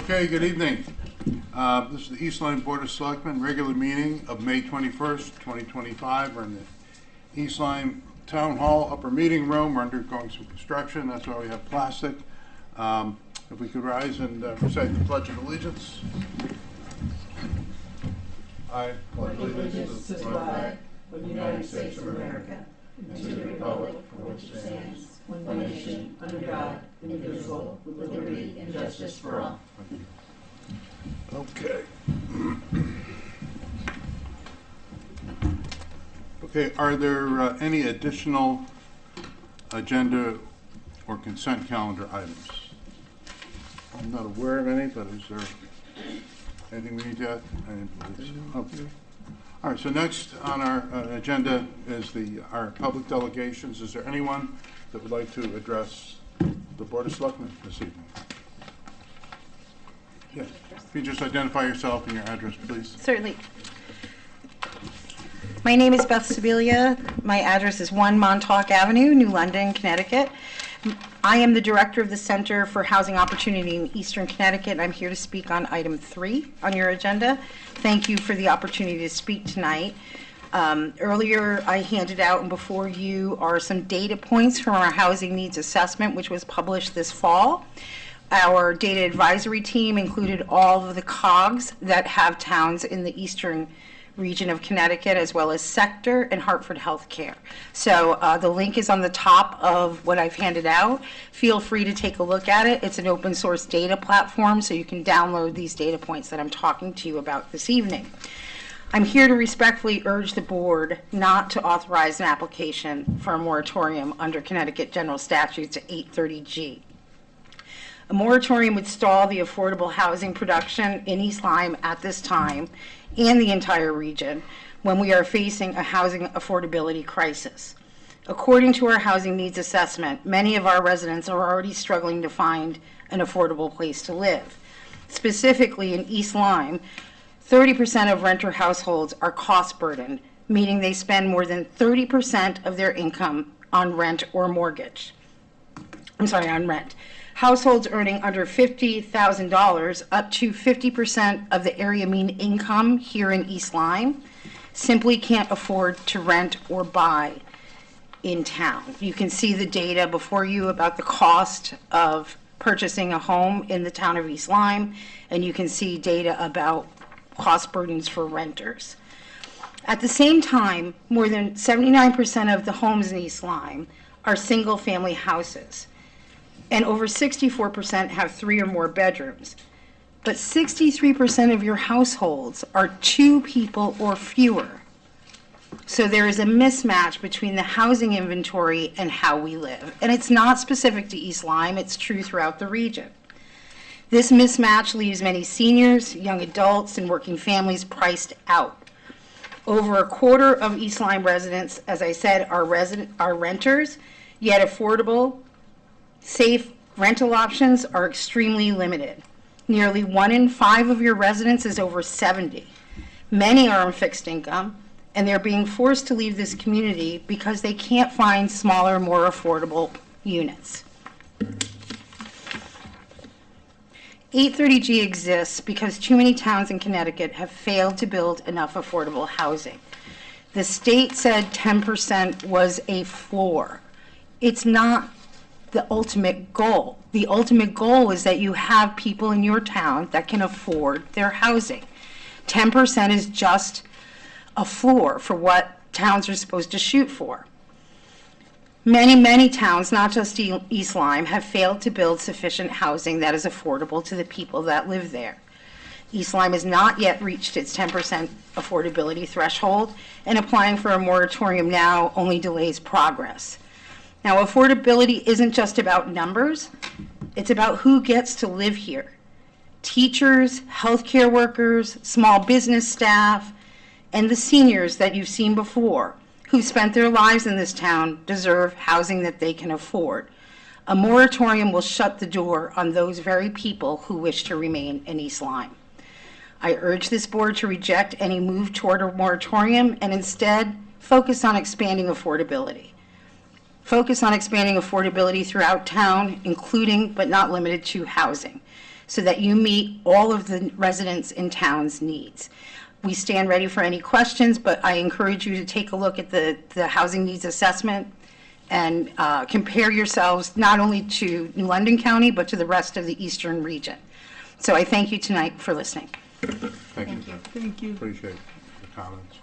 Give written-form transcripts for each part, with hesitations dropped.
Okay, good evening. This is the East Lyme Board of Selectmen regular meeting of May 21st, 2025. We're in the East Lyme Town Hall upper meeting room. We're undergoing some construction. That's why we have plastic. If we could rise and recite the Pledge of Allegiance. I pledge allegiance to the flag of the United States of America and to the republic for which it stands, one nation, under God, indivisible, with liberty and justice for all. Okay. Okay, are there any additional agenda or consent calendar items? I'm not aware of any, but is there anything we need to add? I didn't believe so. Okay. All right, so next on our agenda is our public delegations. Is there anyone that would like to address the Board of Selectmen this evening? Yes. If you just identify yourself and your address, please. Certainly. My name is Beth Sibilia. My address is 1 Montauk Avenue, New London, Connecticut. I am the director of the Center for Housing Opportunity in Eastern Connecticut. I'm here to speak on item 3 on your agenda. Thank you for the opportunity to speak tonight. Earlier, I handed out and before you are some data points from our housing needs assessment, which was published this fall. Our data advisory team included all of the COGs that have towns in the eastern region of Connecticut, as well as Sector and Hartford Healthcare. So the link is on the top of what I've handed out. Feel free to take a look at it. It's an open source data platform, so you can download these data points that I'm talking to you about this evening. I'm here to respectfully urge the board not to authorize an application for a moratorium under Connecticut General Statutes 830G. A moratorium would stall the affordable housing production in East Lyme at this time and the entire region when we are facing a housing affordability crisis. According to our housing needs assessment, many of our residents are already struggling to find an affordable place to live. Specifically in East Lyme, 30% of renter households are cost burdened, meaning they spend more than 30% of their income on rent or mortgage. On rent. Households earning under $50,000 up to 50% of the area mean income here in East Lyme simply can't afford to rent or buy in town. You can see the data before you about the cost of purchasing a home in the town of East Lyme, and you can see data about cost burdens for renters. At the same time, more than 79% of the homes in East Lyme are single-family houses, and over 64% have 3 or more bedrooms. But 63% of your households are 2 people or fewer. So there is a mismatch between the housing inventory and how we live. And it's not specific to East Lyme, it's true throughout the region. This mismatch leaves many seniors, young adults, and working families priced out. Over a quarter of East Lyme residents, as I said, are renters, yet affordable, safe rental options are extremely limited. Nearly 1 in 5 of your residents is over 70. Many are on fixed income, and they're being forced to leave this community because they can't find smaller, more affordable units. 830G exists because too many towns in Connecticut have failed to build enough affordable housing. The state said 10% was a floor. It's not the ultimate goal. The ultimate goal is that you have people in your town that can afford their housing. 10% is just a floor for what towns are supposed to shoot for. Many towns, not just East Lyme, have failed to build sufficient housing that is affordable to the people that live there. East Lyme has not yet reached its 10% affordability threshold, and applying for a moratorium now only delays progress. Now, affordability isn't just about numbers, it's about who gets to live here. Teachers, healthcare workers, small business staff, and the seniors that you've seen before who spent their lives in this town deserve housing that they can afford. A moratorium will shut the door on those very people who wish to remain in East Lyme. I urge this board to reject any move toward a moratorium and instead focus on expanding affordability. Focus on expanding affordability throughout town, including but not limited to housing, so that you meet all of the residents in town's needs. We stand ready for any questions, but I encourage you to take a look at the housing needs assessment and compare yourselves not only to New London County, but to the rest of the eastern region. So I thank you tonight for listening. Thank you, Deb. Thank you. Appreciate the comments.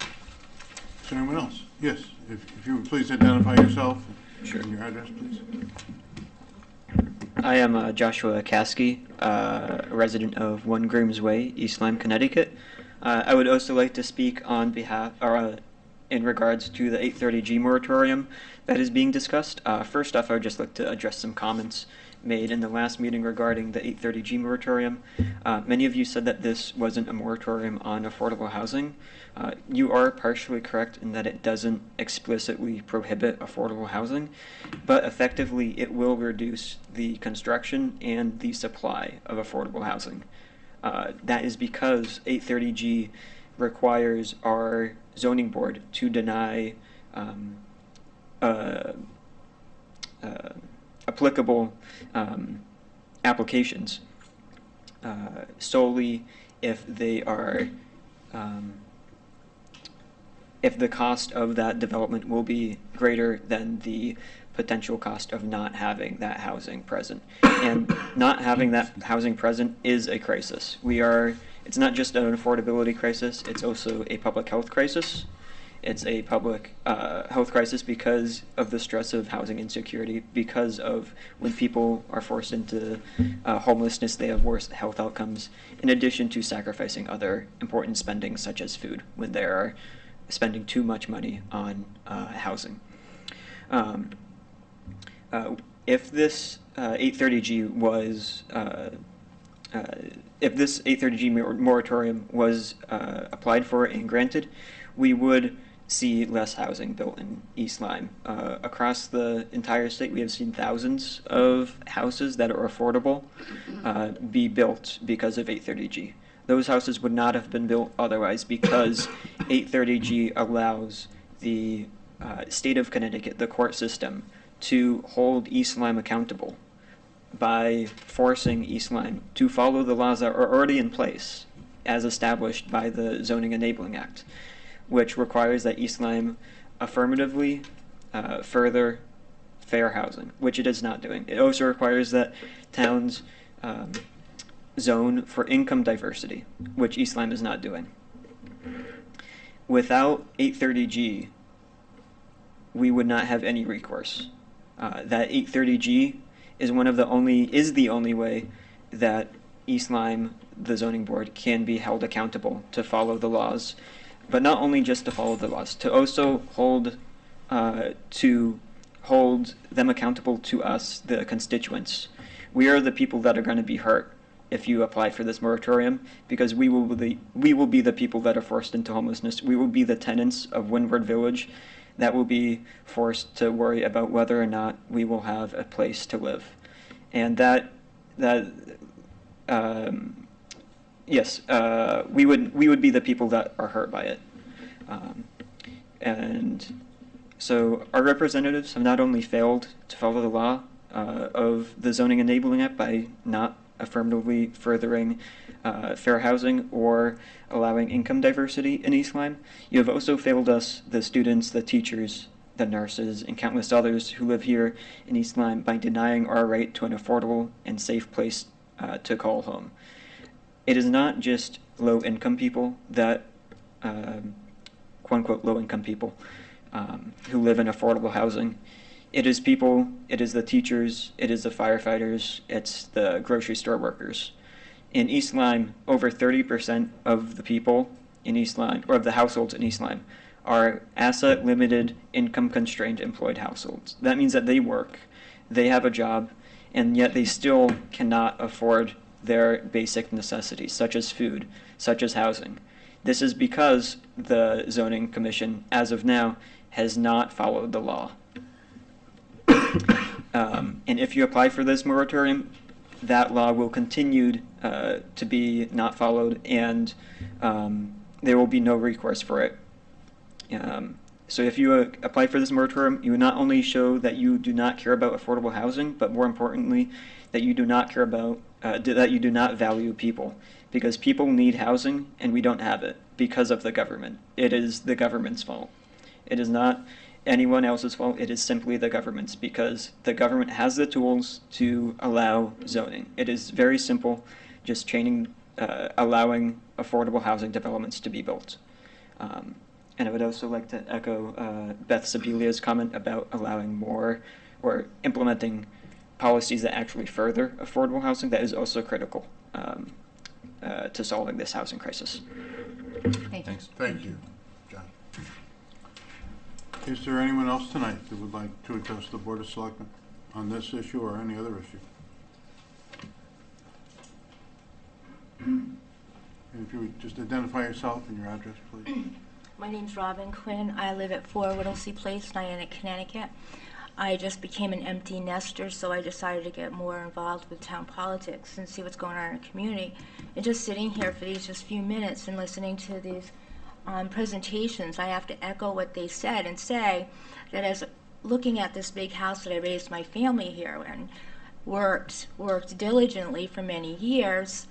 Is there anyone else? Yes, if you would please identify yourself and your address, please. I am Joshua Caskey, a resident of 1 Grooms Way, East Lyme, Connecticut. I would also like to speak on behalf, or in regards to the 830G moratorium that is being discussed. First off, I would just like to address some comments made in the last meeting regarding the 830G moratorium. Many of you said that this wasn't a moratorium on affordable housing. You are partially correct in that it doesn't explicitly prohibit affordable housing, but effectively it will reduce the construction and the supply of affordable housing. That is because 830G requires our zoning board to deny applicable applications solely if they are if the cost of that development will be greater than the potential cost of not having that housing present. And not having that housing present is a crisis. It's not just an affordability crisis, it's also a public health crisis. It's a public health crisis because of the stress of housing insecurity, because of when people are forced into homelessness, they have worse health outcomes, in addition to sacrificing other important spending such as food when they are spending too much money on housing. If this 830G was if this 830G moratorium was applied for and granted, we would see less housing built in East Lyme. Across the entire state, we have seen thousands of houses that are affordable be built because of 830G. Those houses would not have been built otherwise because 830G allows the state of Connecticut, the court system, to hold East Lyme accountable by forcing East Lyme to follow the laws that are already in place as established by the Zoning Enabling Act, which requires that East Lyme affirmatively further fair housing, which it is not doing. It also requires that towns zone for income diversity, which East Lyme is not doing. Without 830G, we would not have any recourse. That 830G is the only way that East Lyme, the zoning board, can be held accountable to follow the laws, but not only just to follow the laws, to also hold them accountable to us, the constituents. We are the people that are going to be hurt if you apply for this moratorium, because we will be the people that are forced into homelessness. We will be the tenants of Windward Village that will be forced to worry about whether or not we will have a place to live. And we would be the people that are hurt by it. And so our representatives have not only failed to follow the law of the Zoning Enabling Act by not affirmatively furthering fair housing or allowing income diversity in East Lyme, you have also failed us, the students, the teachers, the nurses, and countless others who live here in East Lyme by denying our right to an affordable and safe place to call home. It is not just low-income people that, quote-unquote, low-income people who live in affordable housing. It is the teachers, it is the firefighters, it's the grocery store workers. In East Lyme, over 30% of the people in East Lyme, or of the households in East Lyme, are asset-limited, income-constrained employed households. That means that they work, they have a job, and yet they still cannot afford their basic necessities, such as food, such as housing. This is because the Zoning Commission, as of now, has not followed the law. And if you apply for this moratorium, that law will continue to be not followed, and there will be no recourse for it. So if you apply for this moratorium, you would not only show that you do not care about affordable housing, but more importantly, that you do not care about, that you do not value people. Because people need housing and we don't have it because of the government. It is the government's fault. It is not anyone else's fault. It is simply the government's, because the government has the tools to allow zoning. It is very simple, just allowing affordable housing developments to be built. And I would also like to echo Beth Sebelia's comment about allowing more or implementing policies that actually further affordable housing. That is also critical to solving this housing crisis. Thank you. Thank you, John. Is there anyone else tonight that would like to address the Board of Selectmen on this issue or any other issue? And if you would just identify yourself and your address, please. My name's Robin Quinn. I live at 4 Whittlesey Place, Niantic, Connecticut. I just became an empty nester, so I decided to get more involved with town politics and see what's going on in the community. And just sitting here for these just few minutes and listening to these presentations, I have to echo what they said and say that as looking at this big house that I raised my family here and worked diligently for many years,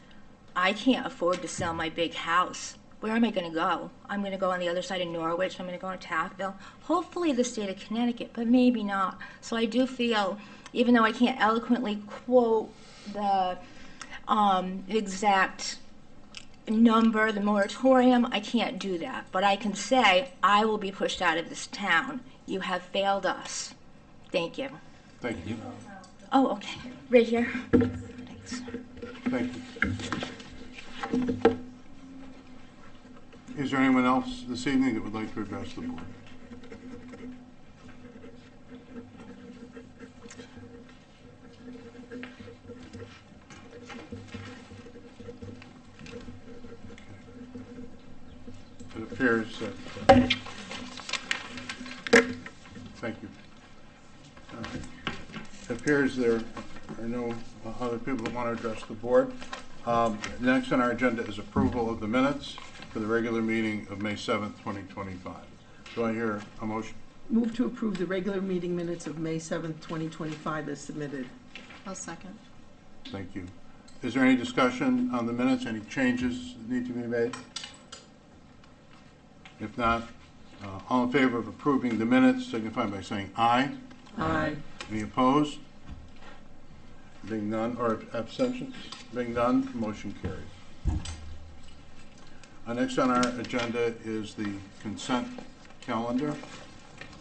I can't afford to sell my big house. Where am I going to go? I'm going to go on the other side of Norwich. I'm going to go to Taffville. Hopefully the state of Connecticut, but maybe not. So I do feel, even though I can't eloquently quote the exact number, the moratorium, I can't do that. But I can say I will be pushed out of this town. You have failed us. Thank you. Thank you. Oh, okay. Right here. Thanks. Thank you. Is there anyone else this evening that would like to address the board? It appears that, thank you. It appears there are no other people that want to address the board. Next on our agenda is approval of the minutes for the regular meeting of May 7th, 2025. Do I hear a motion? Move to approve the regular meeting minutes of May 7th, 2025 as submitted. I'll second. Thank you. Is there any discussion on the minutes? Any changes that need to be made? If not, all in favor of approving the minutes signify by saying aye. Aye. Any opposed? Being none, or abstentions? Being none, motion carries. Next on our agenda is the consent calendar.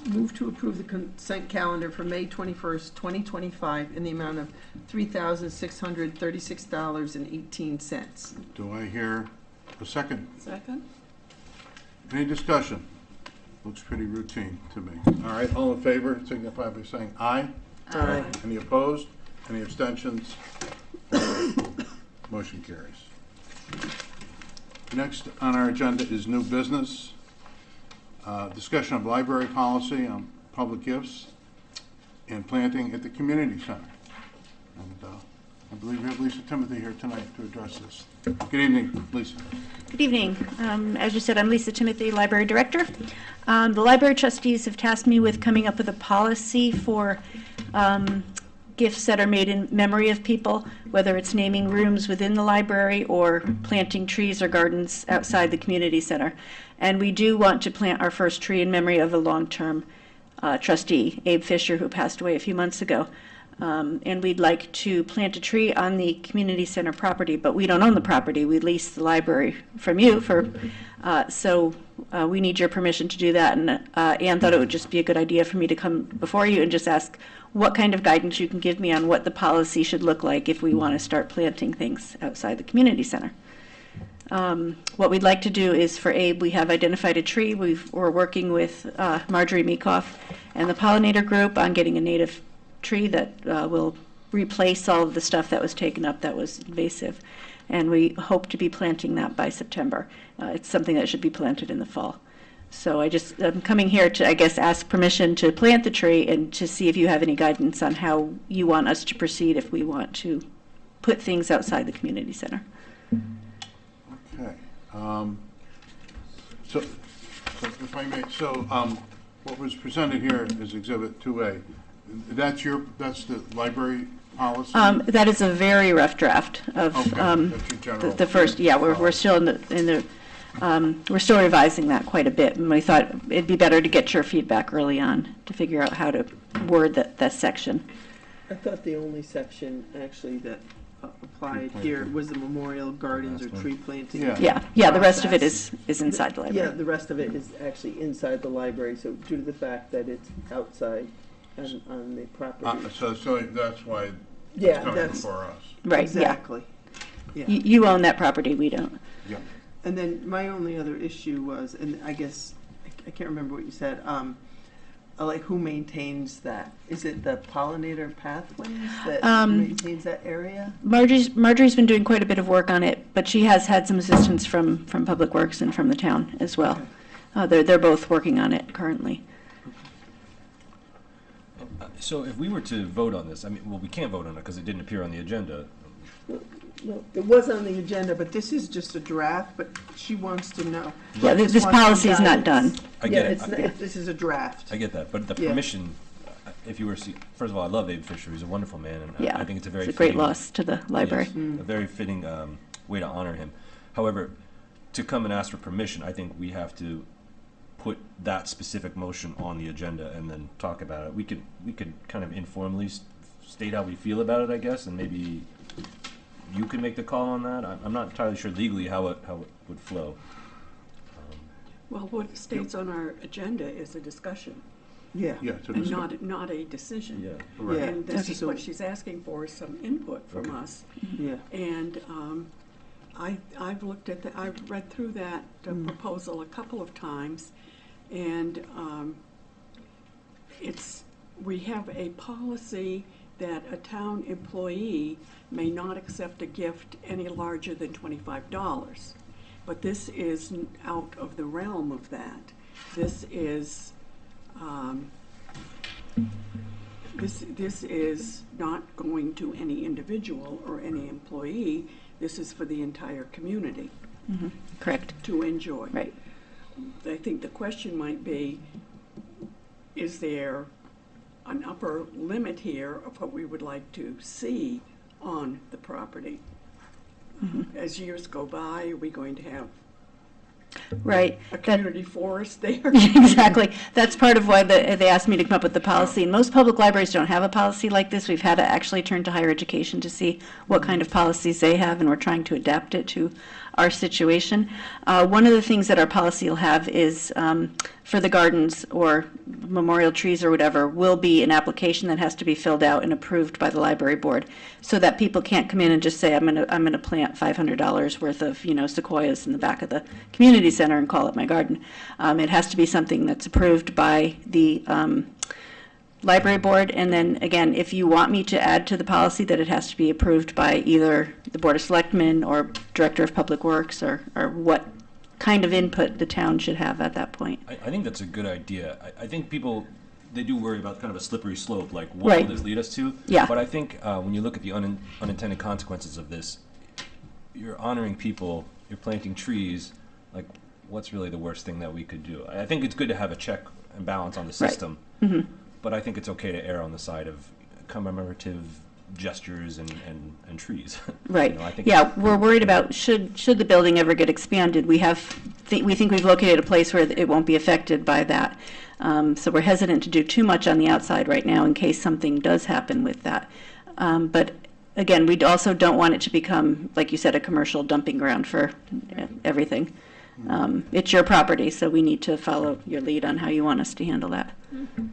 Move to approve the consent calendar for May 21st, 2025 in the amount of $3,636.18. Do I hear a second? Second? Any discussion? Looks pretty routine to me. All right, all in favor signify by saying aye. Aye. Any opposed? Any abstentions? Motion carries. Next on our agenda is new business. Discussion of library policy on public gifts and planting at the community center. And I believe we have Lisa Timothy here tonight to address this. Good evening, Lisa. Good evening. As you said, I'm Lisa Timothy, Library Director. The library trustees have tasked me with coming up with a policy for gifts that are made in memory of people, whether it's naming rooms within the library or planting trees or gardens outside the community center. And we do want to plant our first tree in memory of a long-term trustee, Abe Fisher, who passed away a few months ago. And we'd like to plant a tree on the community center property, but we don't own the property. We lease the library from you so we need your permission to do that. And Anne thought it would just be a good idea for me to come before you and just ask what kind of guidance you can give me on what the policy should look like if we want to start planting things outside the community center. What we'd like to do is for Abe, we have identified a tree. We're working with Marjorie Meekoff and the pollinator group on getting a native tree that will replace all of the stuff that was taken up that was invasive. And we hope to be planting that by September. It's something that should be planted in the fall. So I'm coming here to, I guess, ask permission to plant the tree and to see if you have any guidance on how you want us to proceed if we want to put things outside the community center. Okay. So if I may, what was presented here is Exhibit 2A. That's the library policy? That is a very rough draft of Okay, that's your general. the first, yeah, we're still we're still revising that quite a bit, and we thought it'd be better to get your feedback early on to figure out how to word that section. I thought the only section actually that applied here was the memorial gardens or tree planting. Yeah. The rest of it process. is inside the library. Yeah, the rest of it is actually inside the library, so due to the fact that it's outside on the property. So that's why Yeah, it's coming that's- before us. Right, Exactly. Yeah. You own that property, we don't. Yeah. And then my only other issue was, and I guess, I can't remember what you said, like who maintains that? Is it the pollinator pathways that maintains that area? Marjorie's been doing quite a bit of work on it, but she has had some assistance from Public Works and from the town as well. They're both working on it currently. So if we were to vote on this, I mean, well, we can't vote on it because it didn't appear on the agenda. No, it was on the agenda, but this is just a draft, but she wants to know. Yeah, Just this wants some policy is not guidance. done. I Yeah, get it. it's not- this is a draft. I get that, but the Yeah. permission, if you were to see, first of all, I love Abe Fisher. He's a wonderful man, and Yeah, I think it's a very it's a great fitting- loss to the library. Yes, a very fitting way to honor him. However, to come and ask for permission, I think we have to put that specific motion on the agenda and then talk about it. We could kind of informally state how we feel about it, I guess, and maybe you can make the call on that. I'm not entirely sure legally how it would flow. Well, what states on our agenda is a discussion Yeah. Yeah, to and discuss. not a decision. Yeah. Right. And this Okay. is what she's asking for, is some input from us. Yeah. And I've looked at I've read through that proposal a couple of times, and we have a policy that a town employee may not accept a gift any larger than $25. But this is out of the realm of that. This is, this is not going to any individual or any employee. This is for the entire community Correct, to enjoy. right. I think the question might be, is there an upper limit here of what we would like to see on the property? As years go by, are we going to have Right. a That- community forest there? Exactly. That's part of why they asked me to come up with the policy. And most public libraries don't have a policy like this. We've had to actually turn to higher education to see what kind of policies they have, and we're trying to adapt it to our situation. One of the things that our policy will have is for the gardens or memorial trees or whatever, will be an application that has to be filled out and approved by the library board, so that people can't come in and just say, I'm gonna plant $500 worth of, sequoias in the back of the community center and call it my garden. It has to be something that's approved by the library board, and then, again, if you want me to add to the policy that it has to be approved by either the Board of Selectmen or Director of Public Works, or what kind of input the town should have at that point. I think that's a good idea. I think people, they do worry about kind of a slippery slope, like what Right. will this lead us to? Yeah. But I think when you look at the unintended consequences of this, you're honoring people, you're planting trees, like what's really the worst thing that we could do? I think it's good to have a check and balance on the Right. system, but I think it's okay to err on the side of commemorative gestures and trees. Right. I think Yeah, we're worried about, should the building ever get expanded, we think we've located a place where it won't be affected by that. So we're hesitant to do too much on the outside right now in case something does happen with that. But again, we also don't want it to become, like you said, a commercial dumping ground for everything. It's your property, so we need to follow your lead on how you want us to handle that.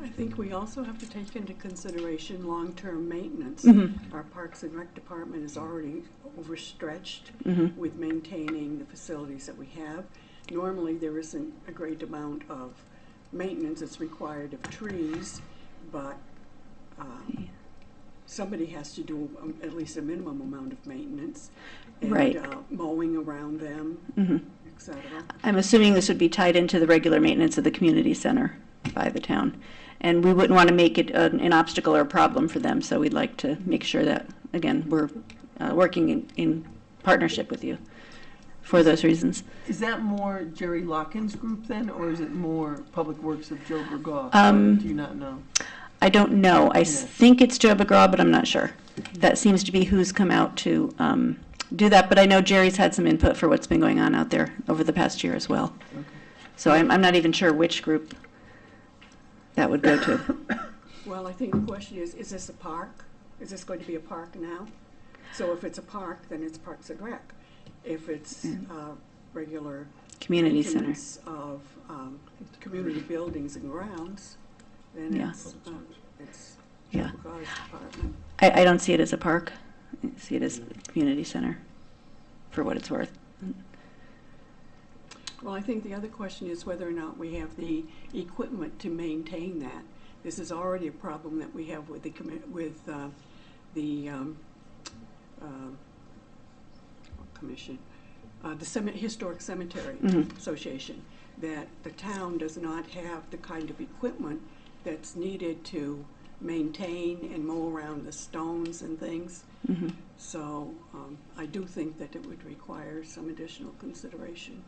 I think we also have to take into consideration long-term maintenance. Our Parks and Rec Department is already overstretched with maintaining the facilities that we have. Normally, there isn't a great amount of maintenance that's required of trees, but somebody has to do at least a minimum amount of maintenance. And Right. mowing around them, et cetera. I'm assuming this would be tied into the regular maintenance of the community center by the town. And we wouldn't want to make it an obstacle or a problem for them, so we'd like to make sure that, again, we're working in partnership with you. for those reasons. Is that more Jerry Lockin's group then, or is it more Public Works of Joe Bergoff? Do you not know? I don't know. I Yeah. think it's Joe McGraw, but I'm not sure. That seems to be who's come out to do that, but I know Jerry's had some input for what's been going on out there over the past year as well. Okay. So I'm not even sure which group that would go to. Well, I think the question is this a park? Is this going to be a park now? So if it's a park, then it's Parks and Rec. If it's regular Community center. maintenance of community buildings and grounds, then Yeah. it's Yeah. Joe Bergau's department. I don't see it as a park. I see it as a community center, for what it's worth. Well, I think the other question is whether or not we have the equipment to maintain that. This is already a problem that we have with the commission, the Historic Cemetery Association, that the town does not have the kind of equipment that's needed to maintain and mow around the stones and things. So I do think that it would require some additional consideration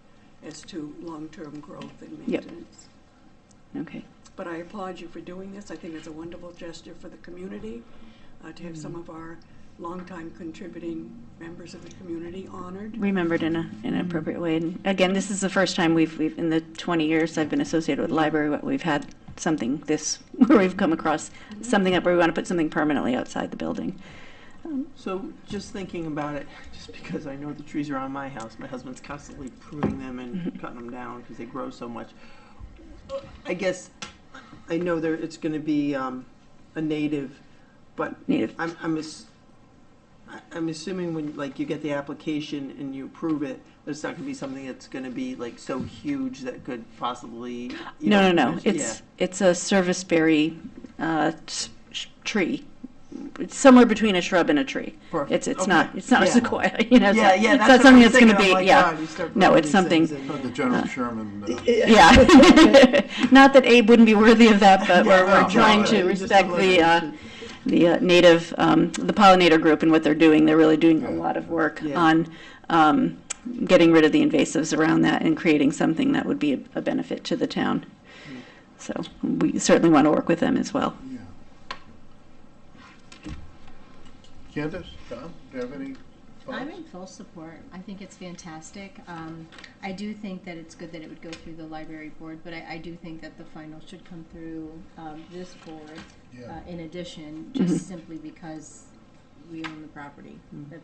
as to long-term growth and Yep. maintenance. Okay. But I applaud you for doing this. I think it's a wonderful gesture for the community to have some of our longtime contributing members of the community honored. Remembered in an appropriate way. And again, this is the first time we've in the 20 years I've been associated with the library, we've had something where we've come across something up where we want to put something permanently outside the building. So just thinking about it, just because I know the trees around my house, my husband's constantly pruning them and cutting them down because they grow so much. I guess I know it's going to be a native, but Native. I'm assuming when like you get the application and you approve it, there's not going to be something that's going to be like so huge that could possibly. No. It's a serviceberry tree. It's somewhere between a shrub and a tree. Perfect. It's Okay. not a Yeah. sequoia. You know, it's Yeah, not, yeah, it's that's not what something I'm that's going to thinking. be. I'm like, Yeah. God, you start No, growing it's these something. things and- The General Sherman. Yeah. Not that Abe wouldn't be worthy of that, but Yeah, we're no, trying no, to it's just respect a the native, the pollinator group and what they're doing. They're really doing a lot of work Yeah. on getting rid of the invasives around that and creating something that would be a benefit to the town. So we certainly want to work with them as well. Yeah. Candace, Tom, do you have any thoughts? I'm in full support. I think it's fantastic. I do think that it's good that it would go through the library board, but I do think that the final should come through this board Yeah. in addition, just simply because we own the property.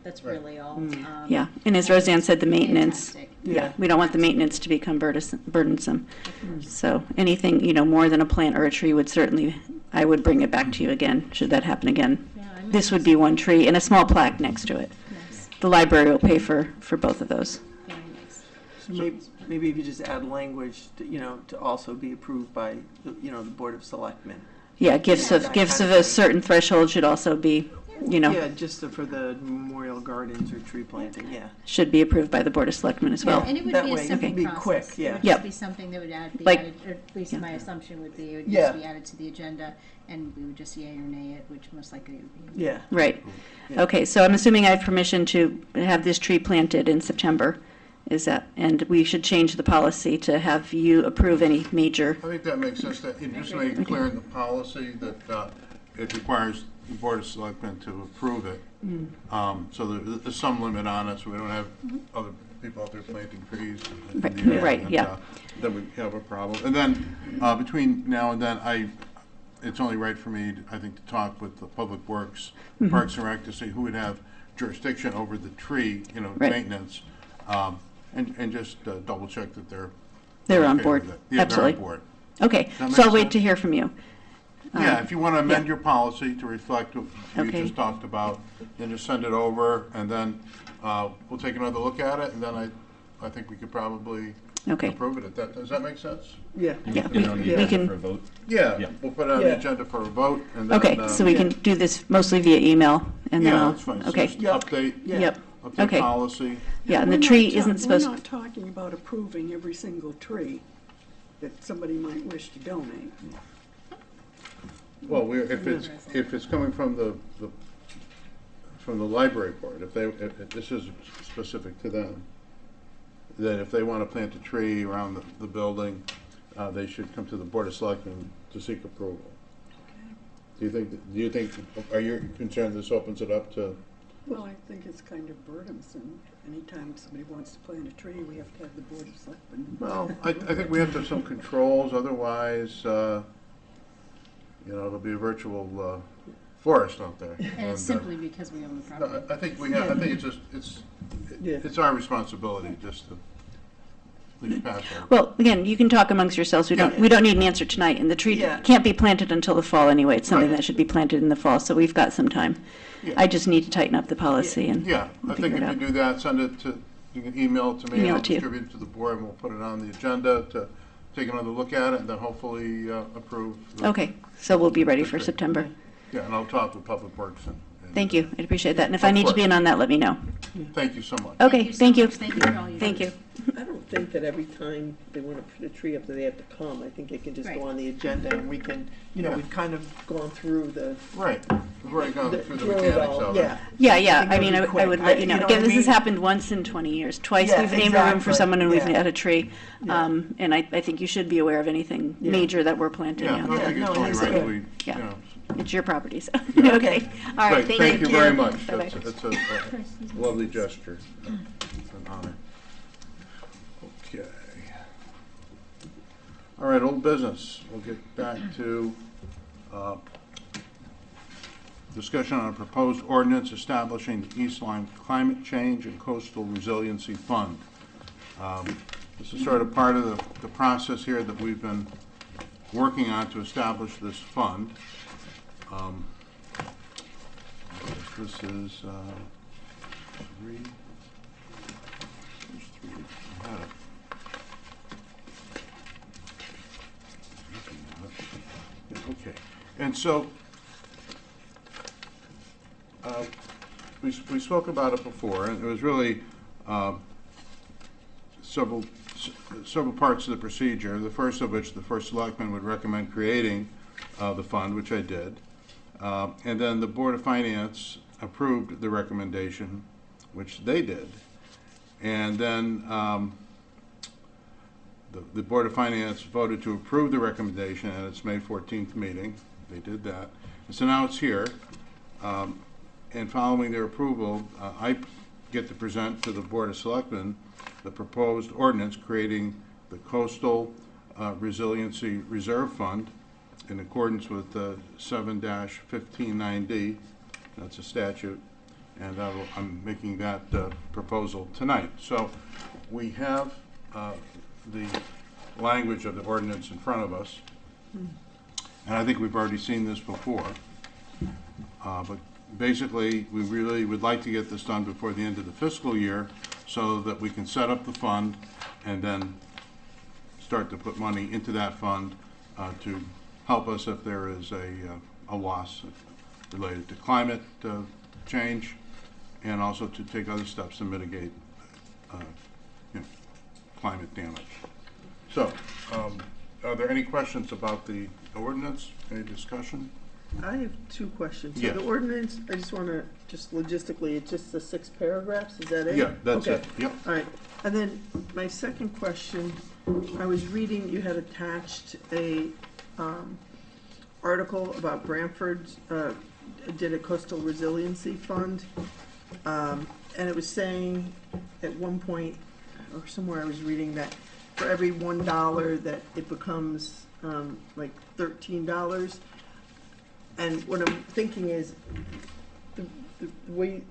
That's Right. really all. Yeah, and as Roseanne said, the maintenance, Fantastic. yeah, we don't want the maintenance to become burdensome. So anything, more than a plant or a tree would certainly, I would bring it back to you again, should that happen again. Yeah, I'm This would be one tree and a small plaque next to it. nice. The library will pay for both of those. Very nice. So maybe if you just add language, to also be approved by, the Board of Selectmen. Yeah, gifts of a certain threshold should also be, Yeah, just for the memorial gardens or tree planting, yeah. should be approved by the Board of Selectmen as well. And it would that be way a it simple can be process. quick, yeah. It would Yep. just be something that would be Like- added, or at least my assumption would be, it would Yeah. just be added to the agenda, and we would just yea or nay it, which most likely it would be. Yeah. Right. Yeah. Okay, so I'm assuming I have permission to have this tree planted in September. Is that, and we should change the policy to have you approve any major, I think that makes sense, that you just make it clear in the policy that it requires the Board of Selectmen to approve it. So there's some limit on it, so we don't have other people out there planting trees. in the Right, area, right, and, yeah. Then we have a problem. And then, between now and then, it's only right for me, I think, to talk with the Public Works, Parks and Rec, to see who would have jurisdiction over the tree, Right. maintenance. And just double check that they're. they're on okay board. with it. Yeah, Absolutely. they're on board. Okay, That so I'll makes wait sense. to hear from you. Yeah, if you want to amend yeah. your policy to reflect what you Okay. just talked about, then just send it over, and then we'll take another look at it, and then I think we could probably Okay. approve it. Does that make sense? Yeah. Yeah, Put it on the we agenda can, for a vote. Yeah, Yeah. we'll put it on the Yeah. agenda for a vote, and then. okay, so we can do this mostly via email, and then Yeah, I'll, that's fine. So okay, just Yeah. update, Yeah. yep, update okay. policy. Yeah, and the We're tree not isn't supposed, We're not talking about approving every single tree that somebody might wish to donate. Well, if it's coming from from the library board, if this is specific to them. that if they want to plant a tree around the building, they should come to the Board of Selectmen to seek approval. Do you think, are you concerned this opens it up to? Well, I think it's kind of burdensome. Anytime somebody wants to plant a tree, we have to have the Board of Selectmen. Well, I think we have to have some controls, otherwise, it'll be a virtual forest out there. And it's simply because we own the property. I think we have, I think it's our responsibility just to at least pass our. Well, again, you can talk amongst yourselves. We don't need an answer tonight, and the tree Yeah. can't be planted until the fall anyway. It's something Right. that should be planted in the fall, so we've got some time. Yeah. I just need to tighten up the policy and Yeah, I think figure if it out. you do that, send it to, you can email it to me, and Email I'll it to you. distribute it to the board, and we'll put it on the agenda to take another look at it, and then hopefully approve. Okay, so we'll be ready for Okay. September. Yeah, and I'll talk with Public Works and. Thank you, I appreciate that. And if I Of need to be course. in on that, let me know. Thank you so much. Okay, so thank you. much. Thank you for all you do. Thank you. I don't think that every time they want to put a tree up that they have to come. I think it can just Right. go on the agenda and we can, Yeah. we've kind of gone through the. Right, we've already gone through the through it mechanics all, of it. yeah. Yeah, I think I it'll mean, be I quick. would let you know. what Again, I this has mean? happened once in 20 years. Twice Yeah, we've named a room for exactly. someone and we've Yeah. had a tree. Yeah. And I think you should be aware of anything Yeah. major that we're planting Yeah, out I there. think it's no, only that's right good. that we, Yeah. know. It's your property, so, Yeah. okay. All right, Great, thank you. thank you very much. Bye-bye. That's a lovely gesture. It's an honor. Okay. All right, old business. We'll get back to discussion on a proposed ordinance establishing the East Lyme Climate Change and Coastal Resiliency Fund. This is sort of part of the process here that we've been working on to establish this fund. This is three. There's three. I had it. Yeah, okay. And so we spoke about it before, and it was really several parts of the procedure. The first of which, the first selectman would recommend creating the fund, which I did. And then the Board of Finance approved the recommendation, which they did. And then the Board of Finance voted to approve the recommendation at its May 14th meeting. They did that. And so now it's here. And following their approval, I get to present to the Board of Selectmen the proposed ordinance creating the Coastal Resiliency Reserve Fund in accordance with 7-159D. That's a statute, and I'm making that proposal tonight. So we have the language of the ordinance in front of us, and I think we've already seen this before. But basically, we really would like to get this done before the end of the fiscal year so that we can set up the fund and then start to put money into that fund to help us if there is a loss related to climate change, and also to take other steps to mitigate climate damage. So, are there any questions about the ordinance? Any discussion? I have two questions. Yeah. So the ordinance, I just want to, just logistically, it's just the 6 paragraphs, is that it? Yeah, that's Okay. it. Yep. All right. And then my second question, I was reading, you had attached a article about Brantford's, did a coastal resiliency fund. And it was saying at one point, or somewhere I was reading that for every $1 that it becomes like $13. And what I'm thinking is, the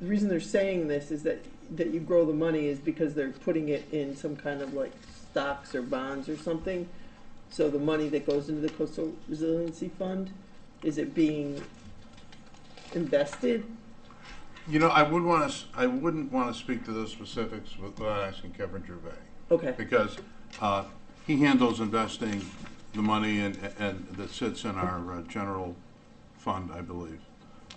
reason they're saying this is that you grow the money is because they're putting it in some kind of like stocks or bonds or something. So the money that goes into the Coastal Resiliency Fund, is it being invested? You know, I wouldn't want to speak to those specifics without asking Kevin Gervais. Okay. Because he handles investing the money and that sits in our general fund, I believe.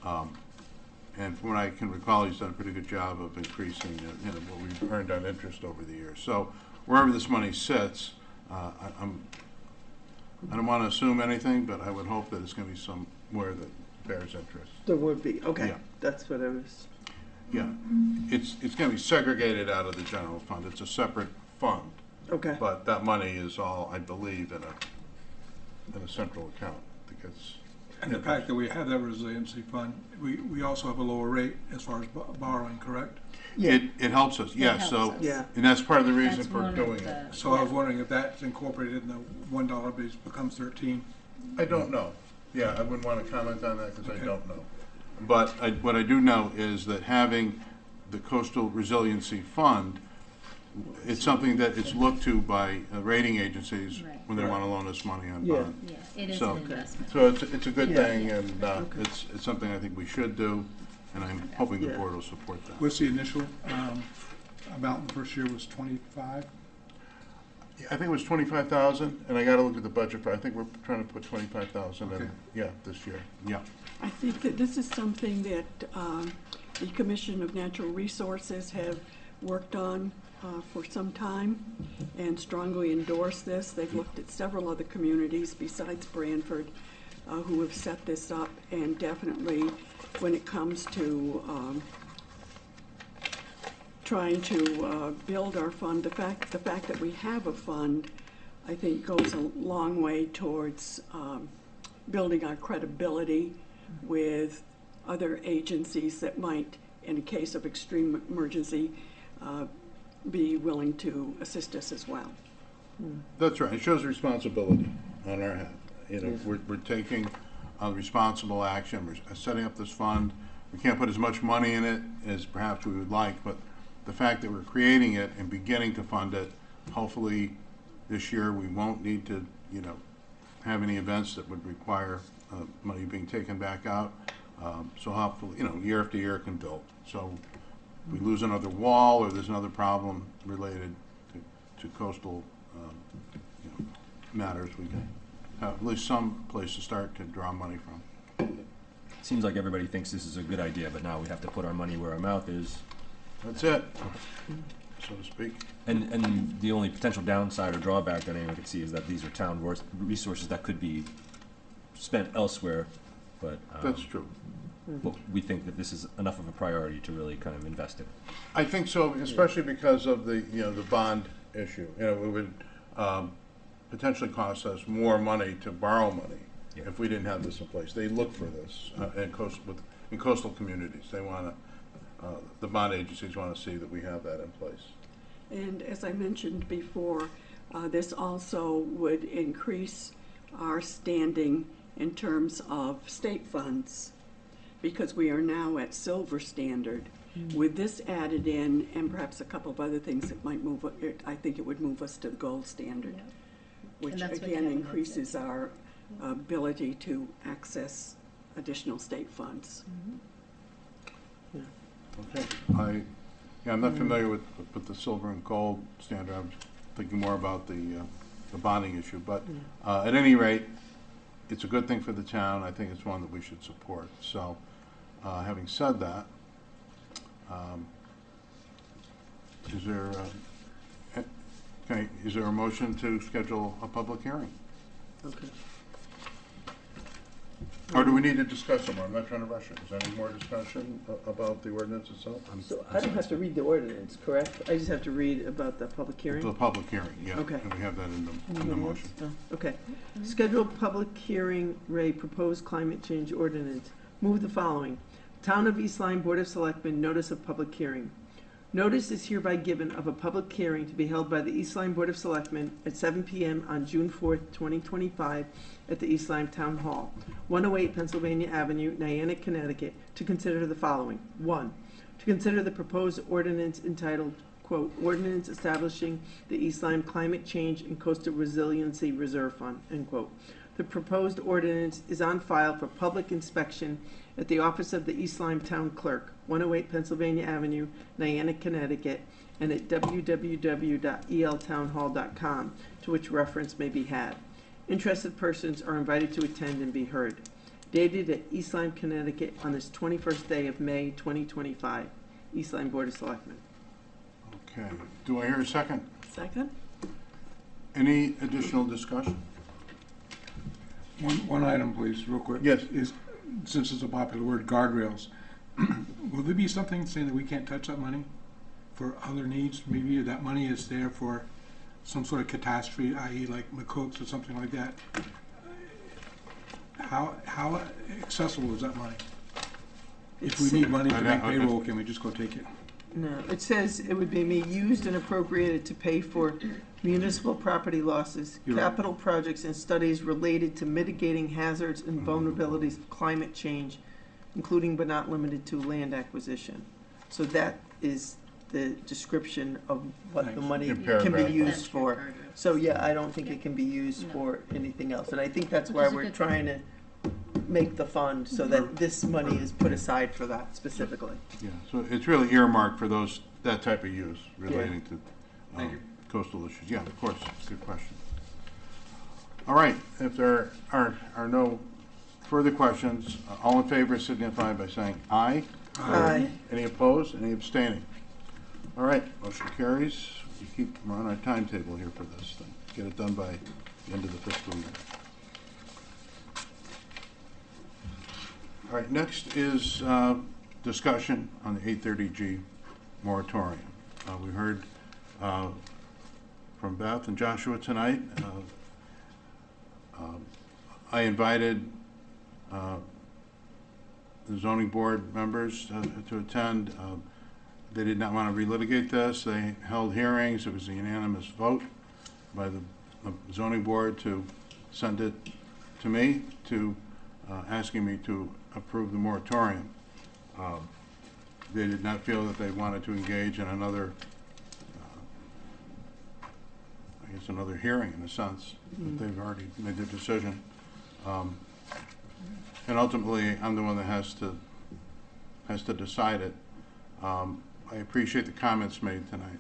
And from what I can recall, he's done a pretty good job of increasing what we've earned on interest over the years. So wherever this money sits, I don't want to assume anything, but I would hope that it's going to be somewhere that bears interest. There would be, okay. Yeah. That's what I was, Yeah, it's going to be segregated out of the general fund. It's a separate fund. Okay. But that money is all, I believe, in a central account because. And the fact that we have that resiliency fund, we also have a lower rate as far as borrowing, correct? Yeah. It helps us, yes, so, helps us. Yeah. and that's part of the reason That's for one of doing it. the- So I was wondering if that's incorporated in the $1 base becomes 13. I don't know. Yeah, I wouldn't want to comment on that because I Okay. don't know. But what I do know is that having the Coastal Resiliency Fund, it's something that it's looked to by rating agencies Right. when they want to loan us money on Yeah. bond. Yeah, it is So- an investment. So it's a good Yeah. thing, and it's something I think we should do, and I'm hoping the Yeah. board will support that. What's the initial amount in the first year was 25? I think it was 25,000, and I got to look at the budget, but I think we're trying to put 25,000 in, Okay. yeah, this year, yeah. I think that this is something that the Commission of Natural Resources have worked on for some time and strongly endorse this. They've looked at several other communities besides Branford who have set this up, and definitely when it comes to trying to build our fund, the fact that we have a fund, I think goes a long way towards building our credibility with other agencies that might, in a case of extreme emergency, be willing to assist us as well. That's right, it shows responsibility on our half. You know, Yeah. we're taking responsible action, we're setting up this fund. We can't put as much money in it as perhaps we would like, but the fact that we're creating it and beginning to fund it, hopefully this year we won't need to, have any events that would require money being taken back out. So hopefully, year after year it can build. So if we lose another wall or there's another problem related to coastal matters, we can have at least some place to start to draw money from. Seems like everybody thinks this is a good idea, but now we have to put our money where our mouth is. That's it, so to speak. And the only potential downside or drawback that anyone could see is that these are town resources that could be spent elsewhere, but That's true. but we think that this is enough of a priority to really kind of invest in. I think so, especially because of the, the bond issue. It would potentially cost us more money to borrow money Yeah. if we didn't have this in place. They look for this in coastal communities. They want to, the bond agencies want to see that we have that in place. And as I mentioned before, this also would increase our standing in terms of state funds, because we are now at silver standard. With this added in, and perhaps a couple of other things that might move it, I think it would move us to the gold standard, which And that's what again Kevin had increases said. our ability to access additional state funds. Okay. I'm not familiar with the silver and gold standard. I'm thinking more about the bonding issue. But at any rate, it's a good thing for the town. I think it's one that we should support. So, having said that, is there a motion to schedule a public hearing? Okay. Or do we need to discuss some more? I'm not trying to rush it. Is there any more discussion about the ordinance itself? So I don't have to read the ordinance, correct? I just have to read about the public hearing? The public hearing, yeah. Okay. And we have that in the motion. Oh, okay. Scheduled public hearing, Ray, proposed climate change ordinance. Move the following. Town of East Lyme Board of Selectmen, notice of public hearing. Notice is hereby given of a public hearing to be held by the East Lyme Board of Selectmen at 7 p.m. on June 4th, 2025, at the East Lyme Town Hall, 108 Pennsylvania Avenue, Niantic, Connecticut, to consider the following. 1. To consider the proposed ordinance entitled, quote, "Ordinance Establishing the East Lyme Climate Change and Coastal Resiliency Reserve Fund," end quote. The proposed ordinance is on file for public inspection at the office of the East Lyme Town Clerk, 108 Pennsylvania Avenue, Niantic, Connecticut, and at www.eltownhall.com, to which reference may be had. Interested persons are invited to attend and be heard. Dated at East Lyme, Connecticut, on this 21st day of May, 2025. East Lyme Board of Selectmen. Okay. Do I hear a second? Second? Any additional discussion? One item, please, real quick. Yes. Since it's a popular word, guardrails. Will there be something saying that we can't touch that money for other needs? Maybe that money is there for some sort of catastrophe, i.e. like McCook's or something like that, how accessible is that money? If we need money to make payroll, can we just go take it? No, it says it would be used and appropriated to pay for municipal property losses, You're right. capital projects, and studies related to mitigating hazards and vulnerabilities of climate change, including but not limited to land acquisition. So that is the description of what the Nice. money In can paragraph be five. used for. So, yeah, I don't think it can be used for anything else. And I think that's Which why is a we're good trying to make the fund so that this money is put aside for that specifically. Yeah, so it's really earmarked for that type of use relating to Thank you. coastal issues. Yeah, of course, good question. All right, if there are no further questions, all in favor signify by saying aye. Aye. Any opposed, any abstaining? All right, motion carries. We're on our timetable here for this thing. Get it done by the end of the fiscal year. All right, next is discussion on the 830G moratorium. We heard from Beth and Joshua tonight. I invited the zoning board members to attend. They did not want to relitigate this. They held hearings. It was a unanimous vote by the zoning board to send it to me, to asking me to approve the moratorium. They did not feel that they wanted to engage in another, I guess, another hearing in a sense. They've already made their decision. And ultimately, I'm the one that has to decide it. I appreciate the comments made tonight.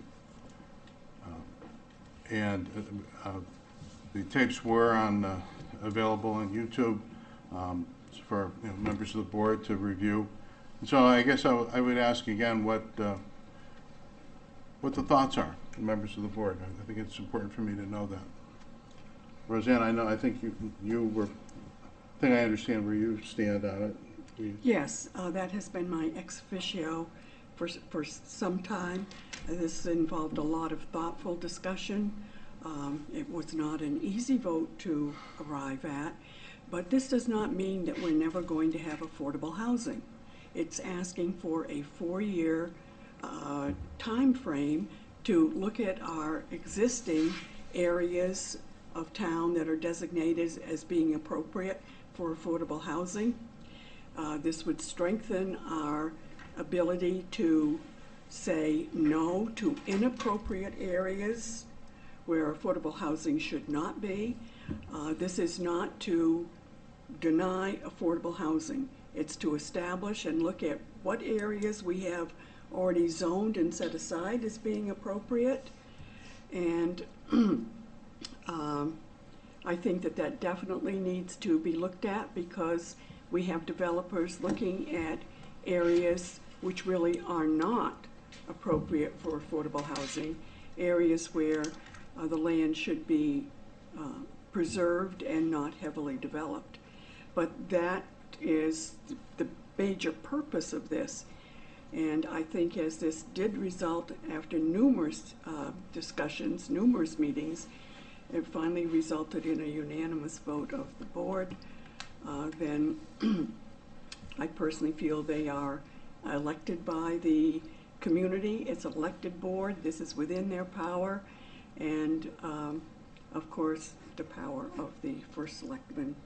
And the tapes were available on YouTube for members of the board to review. And so I guess I would ask again what the thoughts are, members of the board. I think it's important for me to know that. Roseanne, I think you were. I think I understand where you stand on it. Yes, that has been my ex officio for some time. This involved a lot of thoughtful discussion. It was not an easy vote to arrive at, but this does not mean that we're never going to have affordable housing. It's asking for a 4-year time frame to look at our existing areas of town that are designated as being appropriate for affordable housing. This would strengthen our ability to say no to inappropriate areas where affordable housing should not be. This is not to deny affordable housing. It's to establish and look at what areas we have already zoned and set aside as being appropriate. And I think that definitely needs to be looked at, because we have developers looking at areas which really are not appropriate for affordable housing, areas where the land should be preserved and not heavily developed. But that is the major purpose of this. And I think as this did result after numerous discussions, numerous meetings, it finally resulted in a unanimous vote of the board, then I personally feel they are elected by the community. It's an elected board. This is within their power. And, of course, the power of the first selectman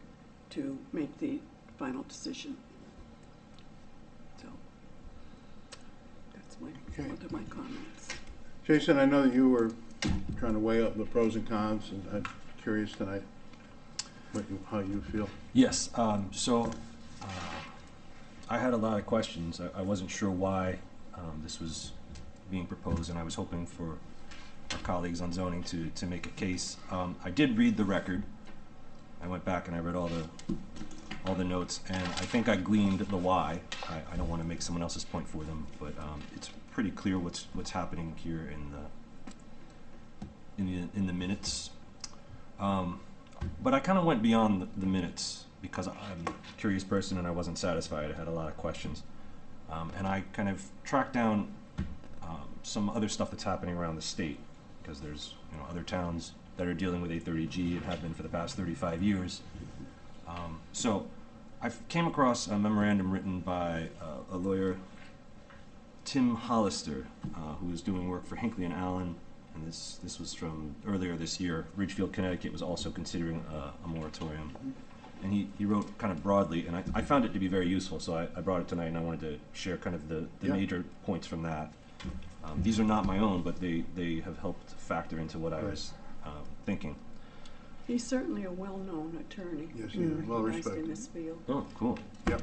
to make the final decision. So that's Okay. one of my comments. Jason, I know that you were trying to weigh up the pros and cons, and I'm curious tonight how you feel. Yes, so I had a lot of questions. I wasn't sure why this was being proposed, and I was hoping for our colleagues on zoning to make a case. I did read the record. I went back and I read all the notes, and I think I gleaned the why. I don't want to make someone else's point for them, but it's pretty clear what's happening here in the minutes. But I kind of went beyond the minutes, because I'm a curious person and I wasn't satisfied. I had a lot of questions. And I kind of tracked down some other stuff that's happening around the state. because there's, you know, other towns that are dealing with A30G and have been for the past 35 years. So I came across a memorandum written by a lawyer, Tim Hollister, who was doing work for Hinckley and Allen, and this was from earlier this year. Ridgefield, Connecticut was also considering a moratorium. And he wrote kind of broadly, and I found it to be very useful, so I brought it tonight, and I wanted to share kind of the Yeah. major points from that. These are not my own, but they have helped factor into what I was thinking. He's certainly a well-known attorney. Yes, he is well Recognized in respected. this field. Oh, cool. Yep.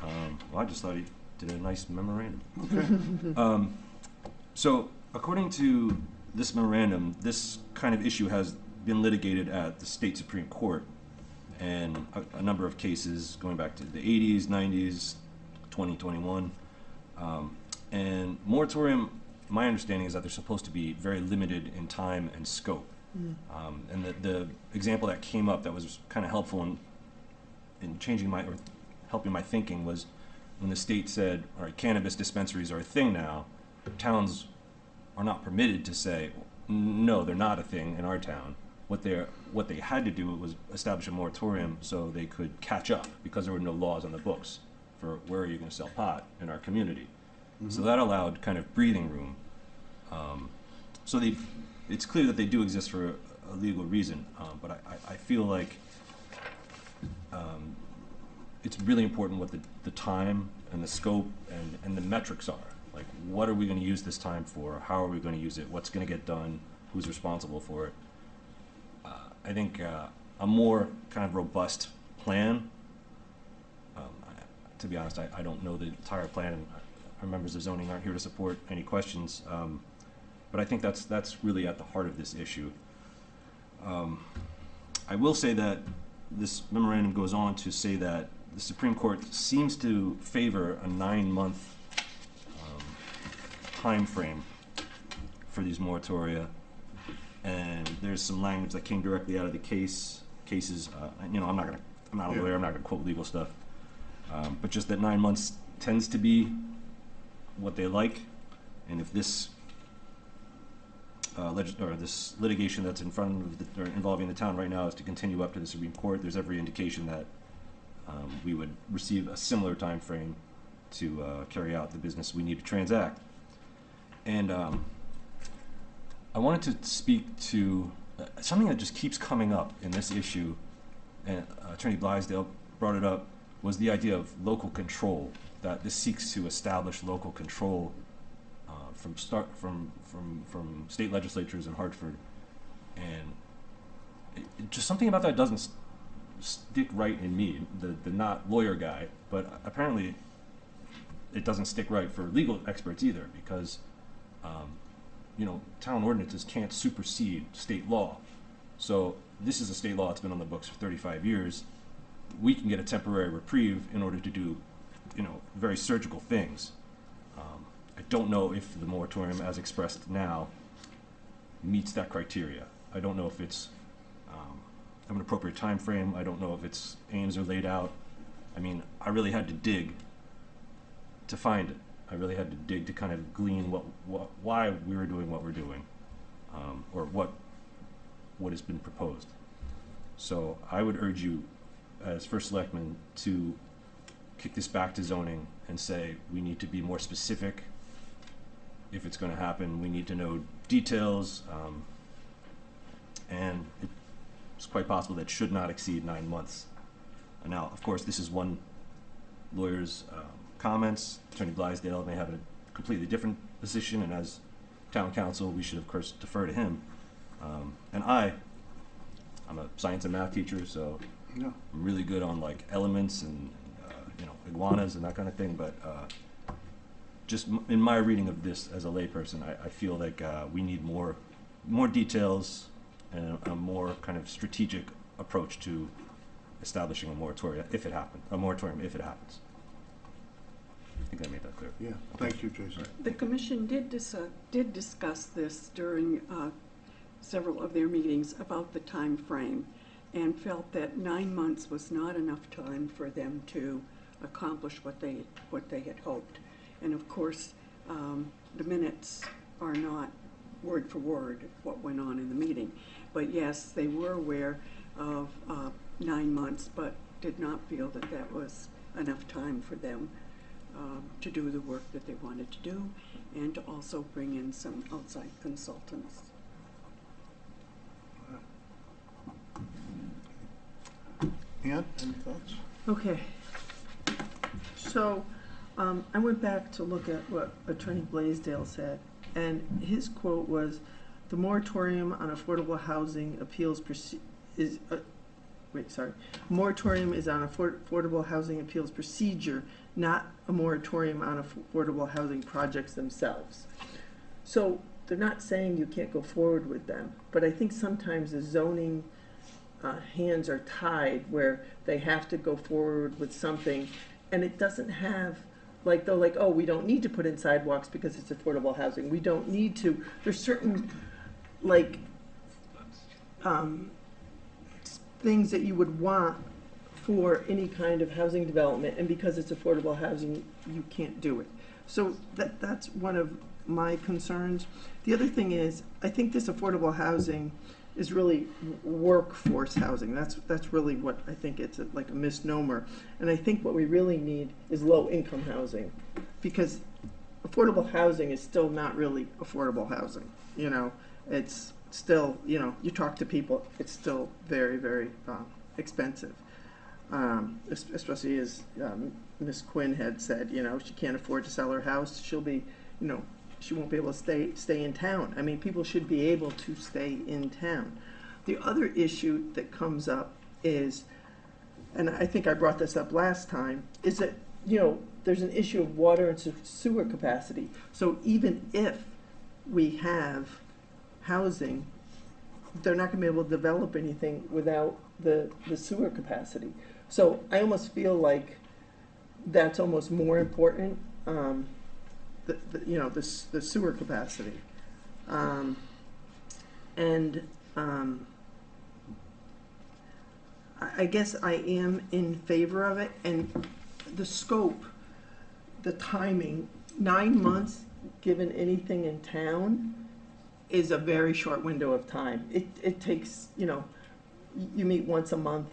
Well, I just thought he did a nice memorandum. Okay. So, according to this memorandum, this kind of issue has been litigated at the state Supreme Court, and a number of cases going back to the 80s, 90s, 2021. And moratorium, my understanding is that they're supposed to be very limited in time and scope. And the example that came up that was kind of helpful in changing my, or helping my thinking was when the state said, all right, cannabis dispensaries are a thing now, towns are not permitted to say, no, they're not a thing in our town. What they had to do was establish a moratorium so they could catch up, because there were no laws on the books for where are you going to sell pot in our community. So that allowed kind of breathing room. So it's clear that they do exist for a legal reason, but I feel like it's really important what the time and the scope and the metrics are. Like, what are we going to use this time for? How are we going to use it? What's going to get done? Who's responsible for it? I think a more kind of robust plan, to be honest, I don't know the entire plan, and our members of zoning aren't here to support any questions, but I think that's really at the heart of this issue. I will say that this memorandum goes on to say that the Supreme Court seems to favor a 9-month time frame for these moratoria, and there's some language that came directly out of the cases. You know, I'm not a lawyer. I'm not gonna quote legal stuff, but just that 9 months tends to be what they like, and if this this litigation that's in front of or involving the town right now is to continue up to the Supreme Court, there's every indication that we would receive a similar time frame to carry out the business we need to transact. And I wanted to speak to something that just keeps coming up in this issue, and Attorney Blaisdell brought it up, was the idea of local control, that this seeks to establish local control from state legislatures in Hartford. And just something about that doesn't stick right in me, the not lawyer guy, but apparently it doesn't stick right for legal experts either, because you know, town ordinances can't supersede state law. So this is a state law that's been on the books for 35 years. We can get a temporary reprieve in order to do, you know, very surgical things. I don't know if the moratorium as expressed now meets that criteria. I don't know if it's an appropriate time frame. I don't know if its aims are laid out. I mean, I really had to dig to find it. I really had to dig to kind of glean why we were doing what we're doing, or what has been proposed. So I would urge you, as First Selectman, to kick this back to zoning and say we need to be more specific. If it's going to happen, we need to know details, and it's quite possible that it should not exceed 9 months. And now, of course, this is one lawyer's comments. Attorney Blaisdell may have a completely different position, and as town council, we should of course defer to him. And I'm a science and math teacher, so Yeah. I'm really good on like elements and you know, iguanas and that kind of thing. But just in my reading of this as a layperson, I feel like we need more details and a more kind of strategic approach to establishing a moratorium if it happens. I think I made that clear. Yeah, thank you, Jason. The commission did discuss this during several of their meetings about the time frame, and felt that 9 months was not enough time for them to accomplish what they had hoped. And of course, the minutes are not word for word what went on in the meeting. But yes, they were aware of 9 months, but did not feel that that was enough time for them to do the work that they wanted to do, and to also bring in some outside consultants. Ann, any thoughts? Okay. So, I went back to look at what Attorney Blaisdell said, and his quote was, "The moratorium on affordable housing appeals moratorium is on affordable housing appeals procedure, not a moratorium on affordable housing projects themselves." So, they're not saying you can't go forward with them, but I think sometimes the zoning hands are tied where they have to go forward with something, and it doesn't have, like, they're like, oh, we don't need to put in sidewalks because it's affordable housing. We don't need to. There's certain, like, things that you would want for any kind of housing development, and because it's affordable housing, you can't do it. So that's one of my concerns. The other thing is, I think this affordable housing is really workforce housing. That's really what I think it's like a misnomer. And I think what we really need is low-income housing, because affordable housing is still not really affordable housing. You know, it's still, you know, you talk to people, it's still very, very expensive. Especially as Ms. Quinn had said, you know, she can't afford to sell her house. She'll be, you know, she won't be able to stay in town. I mean, people should be able to stay in town. The other issue that comes up is, and I think I brought this up last time, is that, you know, there's an issue of water and sewer capacity. So even if we have housing, they're not going to be able to develop anything without the sewer capacity. So I almost feel like that's almost more important. The sewer capacity, I guess I am in favor of it, and the scope, the timing, 9 months given anything in town is a very short window of time. It takes, you know, you meet once a month,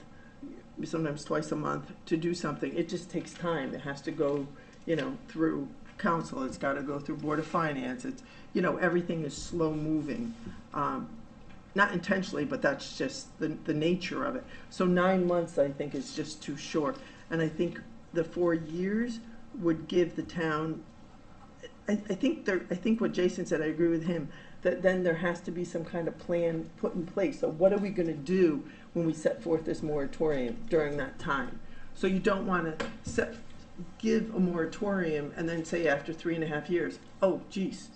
sometimes twice a month to do something. It just takes time. It has to go, you know, through council, it's got to go through Board of Finance. It's, you know, everything is slow moving, not intentionally, but that's just the nature of it. So 9 months, I think, is just too short, and I think the 4 years would give the town. I think what Jason said, I agree with him, that then there has to be some kind of plan put in place. So what are we going to do when we set forth this moratorium during that time? So you don't want to give a moratorium and then say after 3.5 years, oh, geez,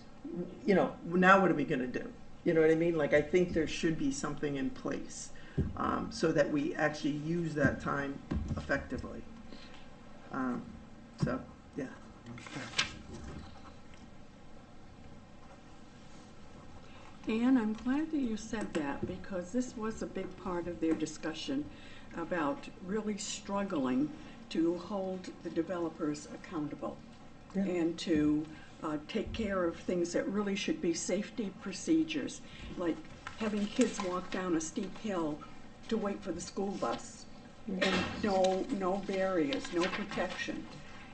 you know, now what are we going to do? You know what I mean? Like, I think there should be something in place so that we actually use that time effectively. So, yeah. And I'm glad that you said that, because this was a big part of their discussion about really struggling to hold the developers accountable, Yeah. and to take care of things that really should be safety procedures, like having kids walk down a steep hill to wait for the school bus, and no barriers, no protection.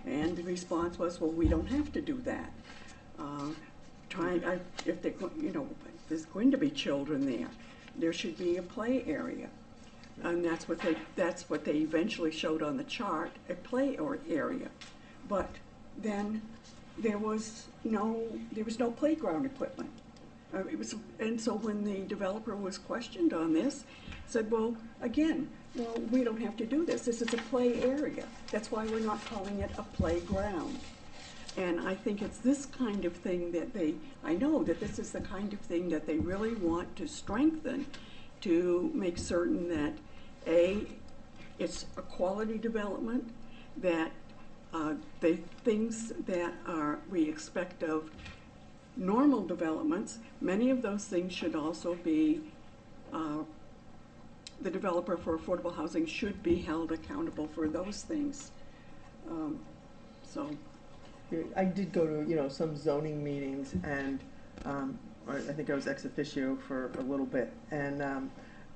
And the response was, well, we don't have to do that. If they, you know, there's going to be children there should be a play area. And that's what they eventually showed on the chart, a play area. But then there was no playground equipment. And so when the developer was questioned on this, said, well, we don't have to do this. This is a play area. That's why we're not calling it a playground. And I think it's this kind of thing that I know that this is the kind of thing that they really want to strengthen, to make certain that it's a quality development, that the things that we expect of normal developments, many of those things should also be, the developer for affordable housing should be held accountable for those things. So. I did go to, you know, some zoning meetings, and or I think I was ex officio for a little bit, and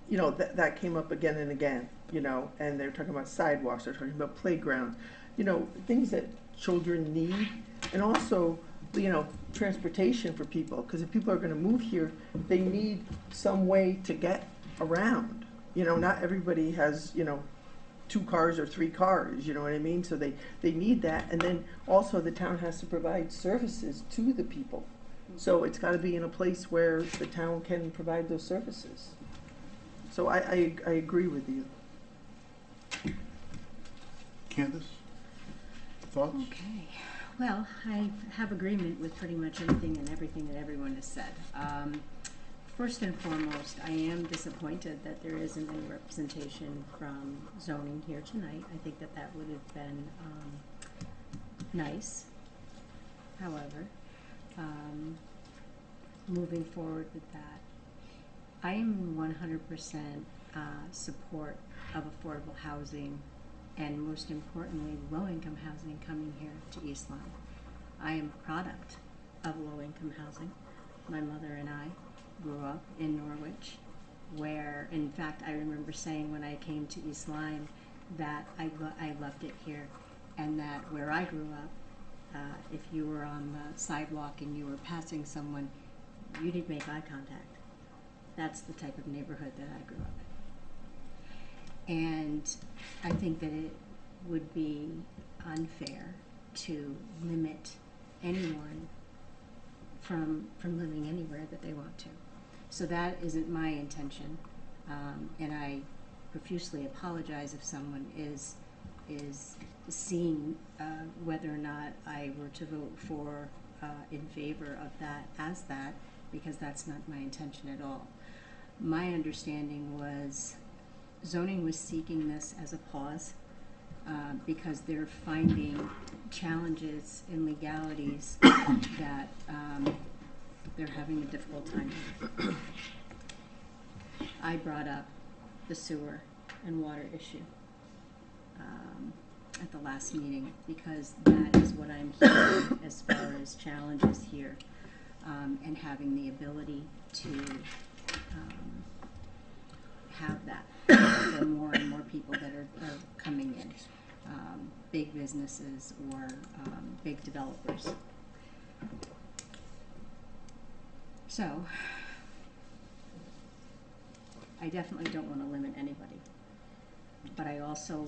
you know, that came up again and again, you know, and they're talking about sidewalks, they're talking about playgrounds, you know, things that children need, and also, you know, transportation for people, because if people are gonna move here, they need some way to get around. You know, not everybody has, you know, 2 cars or 3 cars, you know what I mean? So they need that, and then also the town has to provide services to the people. So it's gotta be in a place where the town can provide those services. So I agree with you. Candace? Thoughts? Okay. Well, I have agreement with pretty much anything and everything that everyone has said. First and foremost, I am disappointed that there isn't any representation from zoning here tonight. I think that that would have been nice. However, moving forward with that, I am 100% support of affordable housing, and most importantly, low-income housing coming here to East Lyme. I am a product of low-income housing. My mother and I grew up in Norwich, where, in fact, I remember saying when I came to East Lyme that I loved it here, and that where I grew up, if you were on the sidewalk and you were passing someone, you didn't make eye contact. That's the type of neighborhood that I grew up in. And I think that it would be unfair to limit anyone from living anywhere that they want to. So that isn't my intention, and I profusely apologize if someone is seeing whether or not I were to vote for in favor of that as that, because that's not my intention at all. My understanding was zoning was seeking this as a pause because they're finding challenges in legalities that they're having a difficult time with. I brought up the sewer and water issue at the last meeting because that is what I'm hearing as far as challenges here, and having the ability to have that for more and more people that are coming in, big businesses or big developers. So, I definitely don't want to limit anybody, but I also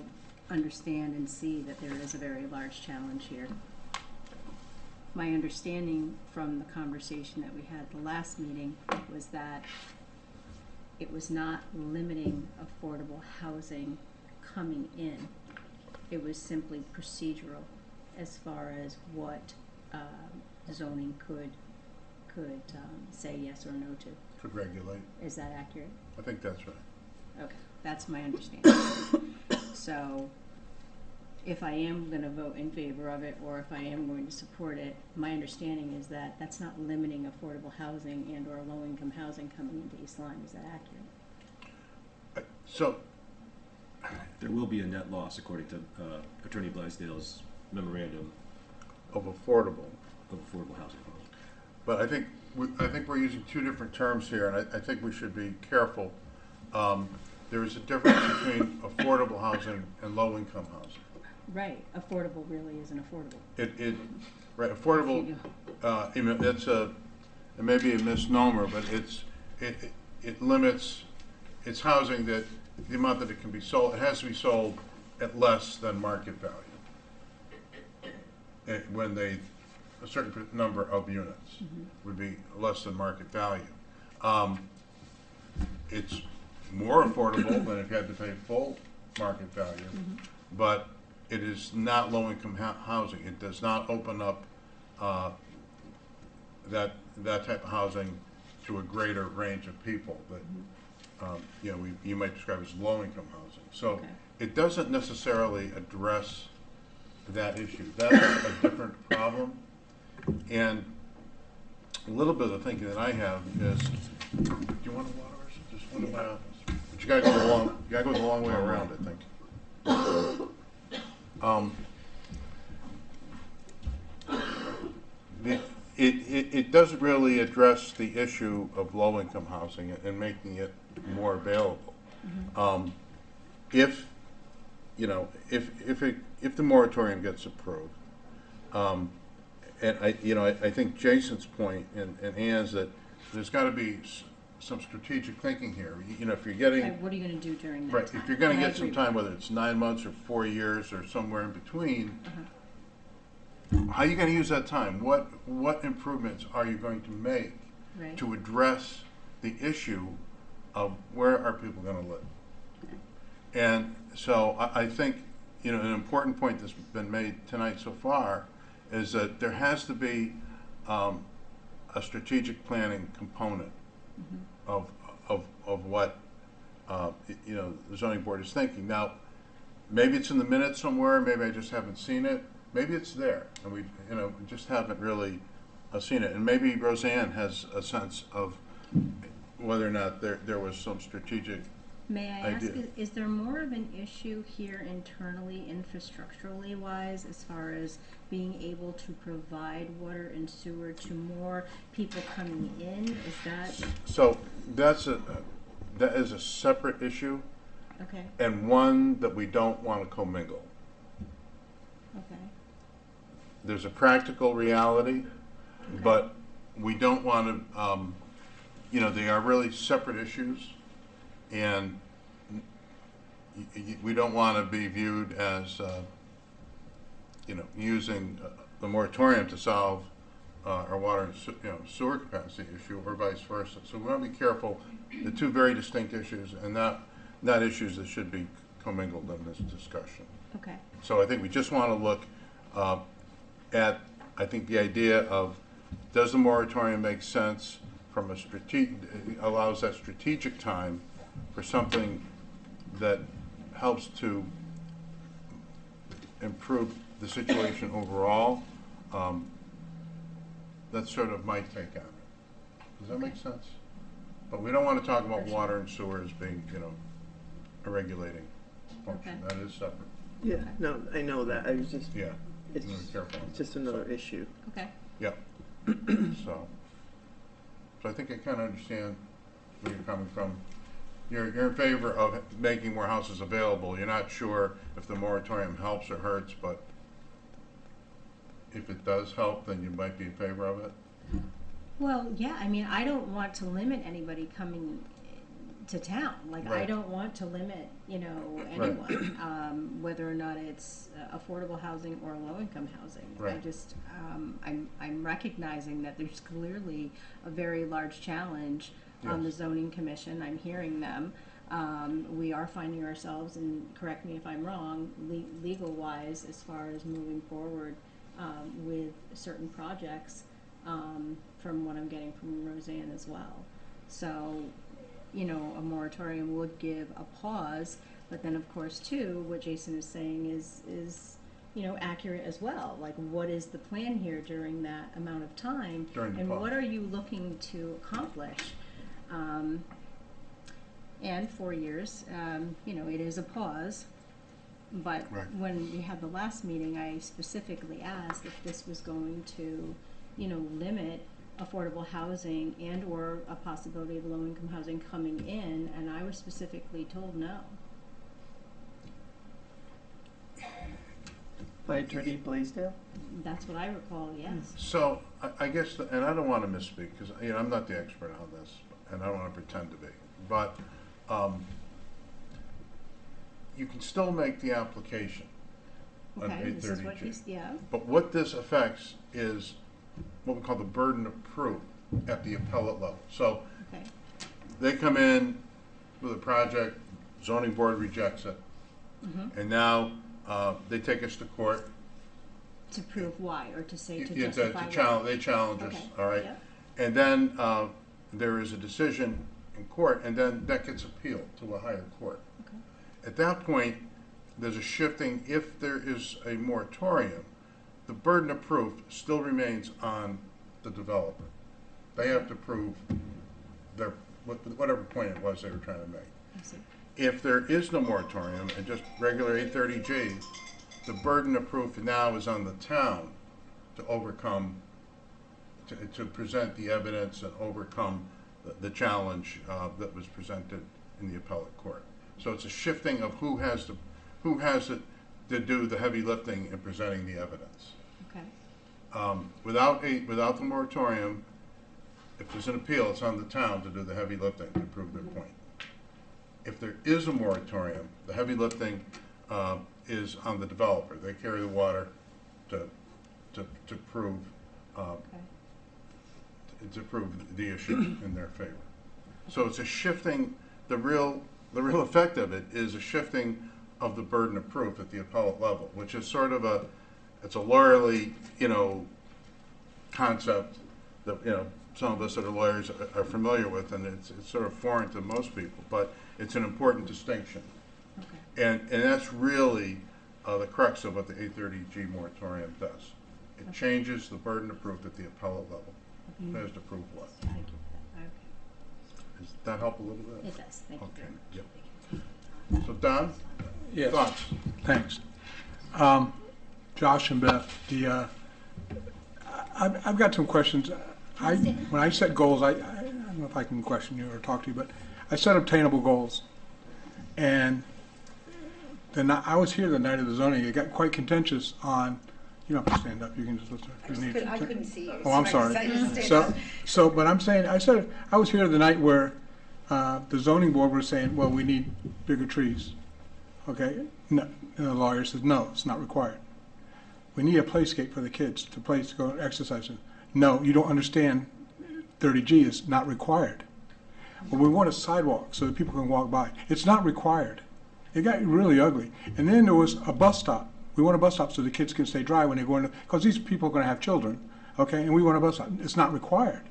understand and see that there is a very large challenge here. My understanding from the conversation that we had the last meeting was that it was not limiting affordable housing coming in. It was simply procedural as far as what zoning could say yes or no to. Could regulate. Is that accurate? I think that's right. Okay, that's my understanding. So, if I am going to vote in favor of it, or if I am going to support it, my understanding is that that's not limiting affordable housing and or low-income housing coming into East Lyme. Is that accurate? So, There will be a net loss according to Attorney Blaisdell's memorandum of affordable. of affordable housing. But I think we're using 2 different terms here, and I think we should be careful. There is a difference between affordable housing and low-income housing. Right, affordable really isn't affordable. Right, affordable. It may be a misnomer, but it limits its housing, that the amount that it can be sold. It has to be sold at less than market value. A certain number of units would be less than market value. It's more affordable than if you had to pay full market value, but it is not low-income housing. It does not open up that type of housing to a greater range of people that you might describe as low-income housing. So Okay. it doesn't necessarily address that issue. That's a different problem. And a little bit of the thinking that I have is, do you want a water or just one in my office? But you gotta go the long way around, I think. it doesn't really address the issue of low-income housing and making it more available. If, you know, if the moratorium gets approved, and I think Jason's point and Ann's that there's got to be some strategic thinking here. You know, if you're getting, Right, what are you gonna do during that right, time? if you're going And to I get some agree. time, whether it's 9 months or 4 years or somewhere in between, Uh-huh. how are you going to use that time? What improvements are you going to make Right. to address the issue of where are people going to live? And so I think, you know, an important point that's been made tonight so far is that there has to be a strategic planning component of what, you know, the zoning board is thinking. Now, maybe it's in the minutes somewhere, maybe I just haven't seen it, maybe it's there, and we, you know, we just haven't really seen it. And maybe Roseanne has a sense of whether or not there was some strategic May I ask, idea. is there more of an issue here internally, infrastructurally wise, as far as being able to provide water and sewer to more people coming in? Is that, So that is a separate issue okay, and one that we don't want to commingle. okay, There's a practical reality, but we don't want to, you know, they are really separate issues, and we don't want to be viewed as, you know, using the moratorium to solve our water and sewer capacity issue, or vice versa. So we want to be careful. The two very distinct issues, and not issues that should be commingled in this discussion. okay, So I think we just want to look at, I think, the idea of, does the moratorium make sense from a allows that strategic time for something that helps to improve the situation overall? That's sort of my take on it. Does that make sense? But we don't want to talk about water and sewer as being, you know, a regulating function. Okay. That is separate. Yeah, no, I know that, I was just, Yeah. it's Be careful. it's just another issue. okay. Yeah. So I think I kind of understand where you're coming from. You're in favor of making more houses available. You're not sure if the moratorium helps or hurts, but if it does help, then you might be in favor of it. Well, yeah, I mean, I don't want to limit anybody coming to town. Like, I Right. don't want to limit, you know, Right. anyone, whether or not it's affordable housing or low-income housing. I Right. just, I'm recognizing that there's clearly a very large challenge on the Yes. zoning commission. I'm hearing them. We are finding ourselves, and correct me if I'm wrong, legal-wise, as far as moving forward with certain projects, from what I'm getting from Roseanne as well. So, you know, a moratorium would give a pause, but then of course too, what Jason is saying is, you know, accurate as well. Like, what is the plan here during that amount of time? During the And pause. what are you looking to accomplish? And 4 years, you know, it is a pause. But Right. when we had the last meeting, I specifically asked if this was going to, you know, limit affordable housing and or a possibility of low-income housing coming in, and I was specifically told no. By Attorney Blaisdell? That's what I recall, yes. So I guess, and I don't want to misspeak, because, you know, I'm not the expert on this, and I don't want to pretend to be, but you can still make the application under Okay, this is what 830G. he's, yeah, But what this affects is what we call the burden of proof at the appellate level. So okay, they come in with a project, zoning board rejects it, and now they take us to court. to prove why, or to say, to Yeah, justify why. they challenge us, Okay, all right? yep. And then there is a decision in court, and then that gets appealed to a higher court. Okay. At that point, there's a shifting. If there is a moratorium, the burden of proof still remains on the developer. They have to prove their, whatever point it was they were trying to make. I see. If there is no moratorium and just regular 830G, the burden of proof now is on the town to overcome to present the evidence and overcome the challenge that was presented in the appellate court. So it's a shifting of who has to do the heavy lifting in presenting the evidence. Okay. Without the moratorium, if there's an appeal, it's on the town to do the heavy lifting to prove their point. If there is a moratorium, the heavy lifting is on the developer. They carry the water to prove to prove the issue in their favor. So it's a shifting. The real effect of it is a shifting of the burden of proof at the appellate level, which is sort of it's a lawyerly, concept that, some of us that are lawyers are familiar with, and it's sort of foreign to most people, but it's an important distinction. Okay. And that's really the crux of what the 830G moratorium does. It changes the burden of proof at the appellate level. It has to prove what? Thank you for that. Okay. Does that help a little bit? It does. Thank you very much. Yep. So Don, Yes. thoughts? Thanks. Josh and Beth, I've got some questions. When I set goals, I don't know if I can question you or talk to you, but I set obtainable goals. And I was here the night of the zoning. It got quite contentious on, you don't have to stand up, you can just listen if you need to. I couldn't see you. Oh, I'm sorry. But I'm saying, I was here the night where the zoning board was saying, well, we need bigger trees. Okay? No, and the lawyer says, no, it's not required. We need a playscape for the kids to go exercise in. No, you don't understand. 30G is not required. Well, we want a sidewalk so that people can walk by. It's not required. It got really ugly. And then there was a bus stop. We want a bus stop so the kids can stay dry when they're going to, because these people are going to have children, okay? And we want a bus stop. It's not required.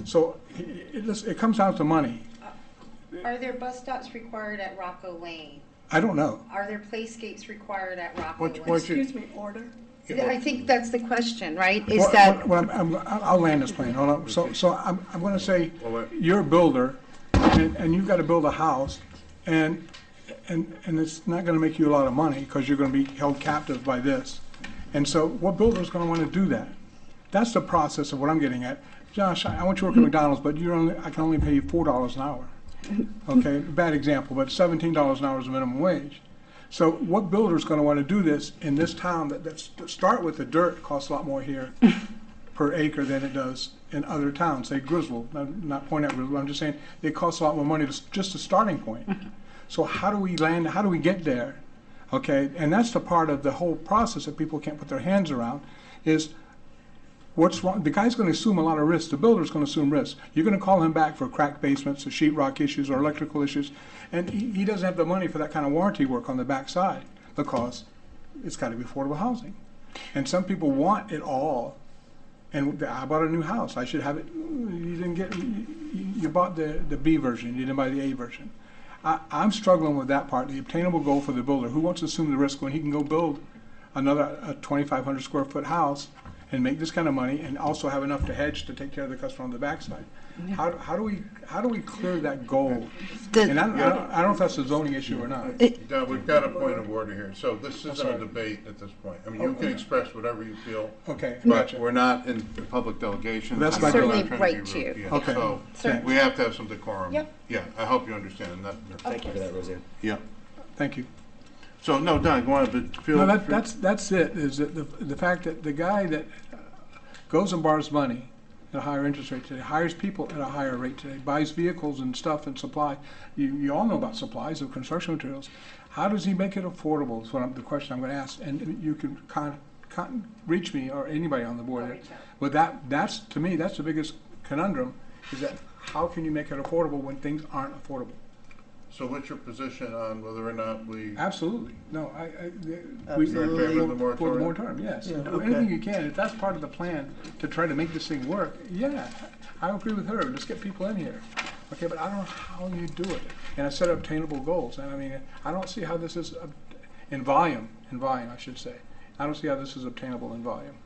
So it comes down to money. Are there bus stops required at Rocco Lane? I don't know. Are there playscapes required at Rocco What- Lane? what you- Excuse me, order? I think that's the question, right? Is Well, that, I'll land this plane. Hold on. So I'm going to say, Well, wait. you're a builder, and you've got to build a house, and it's not going to make you a lot of money because you're going to be held captive by this. And so, what builder is going to want to do that? That's the process of what I'm getting at. Josh, I want you to work at McDonald's, but I can only pay you $4 an hour. Okay, bad example, but $17 an hour is the minimum wage. So what builder is going to want to do this in this town that start with the dirt costs a lot more here per acre than it does in other towns, say Griswold, I'm not pointing at Griswold, I'm just saying it costs a lot more money, just a starting point. So how do we land, how do we get there? Okay, and that's the part of the whole process that people can't put their hands around is what's wrong? The guy's going to assume a lot of risks. The builder's going to assume risks. You're going to call him back for cracked basements or sheetrock issues or electrical issues, and he doesn't have the money for that kind of warranty work on the backside because it's got to be affordable housing. And some people want it all. And I bought a new house. I should have it. You didn't get. You bought the B version. You didn't buy the A version. I'm struggling with that part. The obtainable goal for the builder. Who wants to assume the risk when he can go build another 2,500 square foot house and make this kind of money and also have enough to hedge to take care of the customer on the backside? How do we clear that goal? And I don't know if that's a zoning issue or not. Don, we've got a point of order here. So this isn't a debate at this point. I mean, you can express whatever you feel. Okay, But gotcha. we're not in the public delegation. That's my Certainly We're not trying right be rude. to. Yeah. Okay. So Thanks. we have to have some decorum. Yep. Yeah, I hope you understand that. Thank you for that, Roseanne. Yeah. Thank you. So, no, Don, go on, but feel. No, that's it, is that the fact that the guy that goes and borrows money at a higher interest rate today, hires people at a higher rate today, buys vehicles and stuff and supply. You all know about supplies of construction materials. How does he make it affordable is the question I'm going to ask. And you can reach me or anybody on the board. But that's, to me, that's the biggest conundrum, is that how can you make it affordable when things aren't affordable? So what's your position on whether or not we, Absolutely. No, Absolutely. You're in favor of the For the moratorium? moratorium, yes. Yeah, Do okay. anything you can. If that's part of the plan to try to make this thing work, yeah, I agree with her. Let's get people in here. Okay, but I don't know how you do it. And I set obtainable goals. And I mean, I don't see how this is in volume, I should say. I don't see how this is obtainable in volume.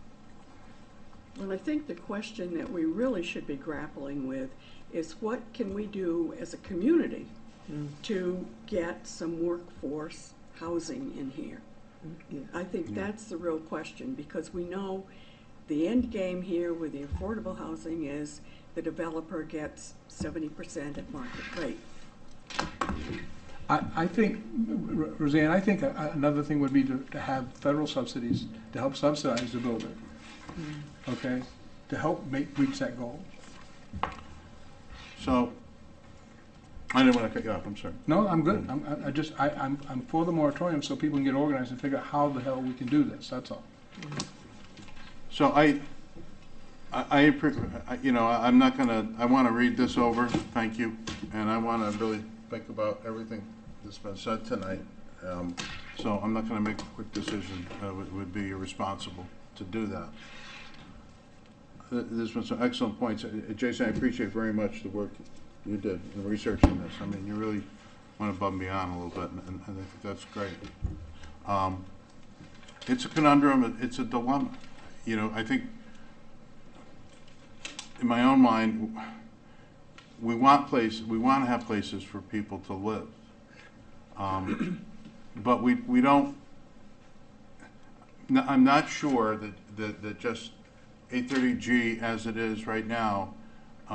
Well, I think the question that we really should be grappling with is what can we do as a community to get some workforce housing in here? I think that's the real question, because we know the end game here with the affordable housing is the developer gets 70% at market rate. I think, Roseanne, I think another thing would be to have federal subsidies to help subsidize the builder, okay? To help reach that goal. So, I didn't want to cut you off, I'm sorry. No, I'm good. I'm for the moratorium so people can get organized and figure out how the hell we can do this, that's all. So I'm not gonna, I want to read this over, thank you, and I want to really think about everything that's been said tonight. So I'm not gonna make a quick decision, would be irresponsible to do that. There's been some excellent points. Jason, I appreciate very much the work you did in researching this. I mean, you really went above and beyond a little bit, and I think that's great. It's a conundrum, it's a dilemma. You know, I think in my own mind, we want to have places for people to live. But we don't, I'm not sure that just 830G as it is right now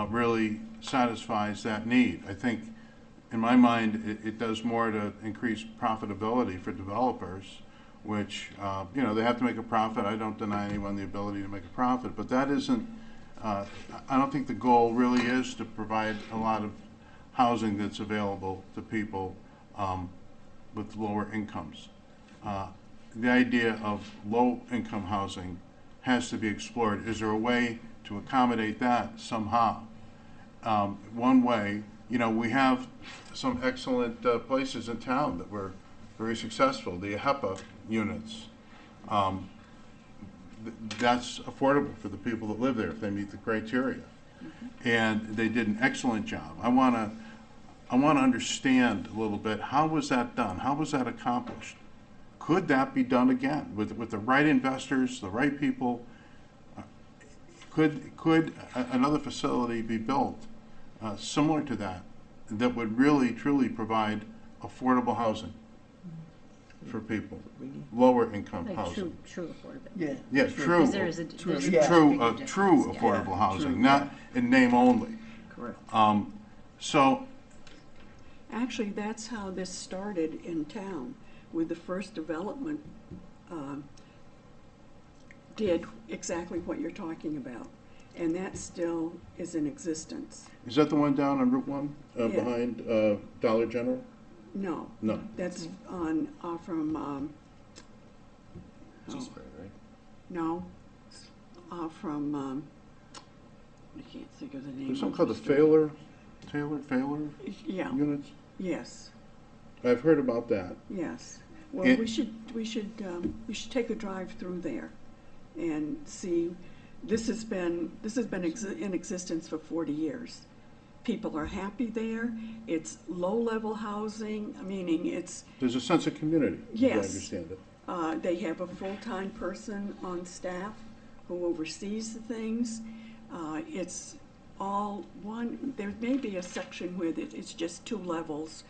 really satisfies that need. I think, in my mind, it does more to increase profitability for developers, which, they have to make a profit. I don't deny anyone the ability to make a profit, but that isn't, I don't think the goal really is to provide a lot of housing that's available to people with lower incomes. The idea of low-income housing has to be explored. Is there a way to accommodate that somehow? One way, we have some excellent places in town that were very successful, the HEPA units. That's affordable for the people that live there if they meet the criteria. And they did an excellent job. I want to understand a little bit, how was that done? How was that accomplished? Could that be done again with the right investors, the right people? Could another facility be built similar to that would really truly provide affordable housing for people, lower income Like housing? true affordability. Yeah. Yeah, true, There's a true big difference, affordable Yeah, housing, true, not in name only. Correct. So, Actually, that's how this started in town, with the first development did exactly what you're talking about. And that still is in existence. is that the one down on Route 1 Yeah. behind Dollar General? No, No. that's on, from, Right? no, from, I can't think of the name. There's something of called the store. Failer Yeah, units? yes, I've heard about that. yes. Well, And- we should take a drive through there and see. This has been in existence for 40 years. People are happy there. It's low-level housing, meaning it's, There's a sense of community, as I Yes. understand it. they have a full-time person on staff who oversees the things. It's all one, there may be a section where it's just 2 levels,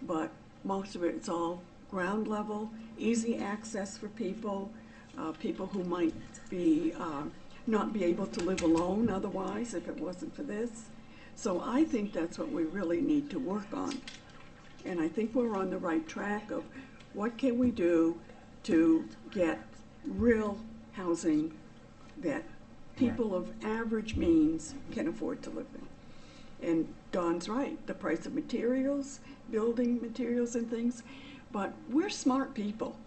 but most of it's all ground level, easy access for people, people who might be, not be able to live alone otherwise if it wasn't for this. So I think that's what we really need to work on. And I think we're on the right track of what can we do to get real housing that people of average means can afford to live in. And Don's right, the price of materials, building materials and things, but we're smart people.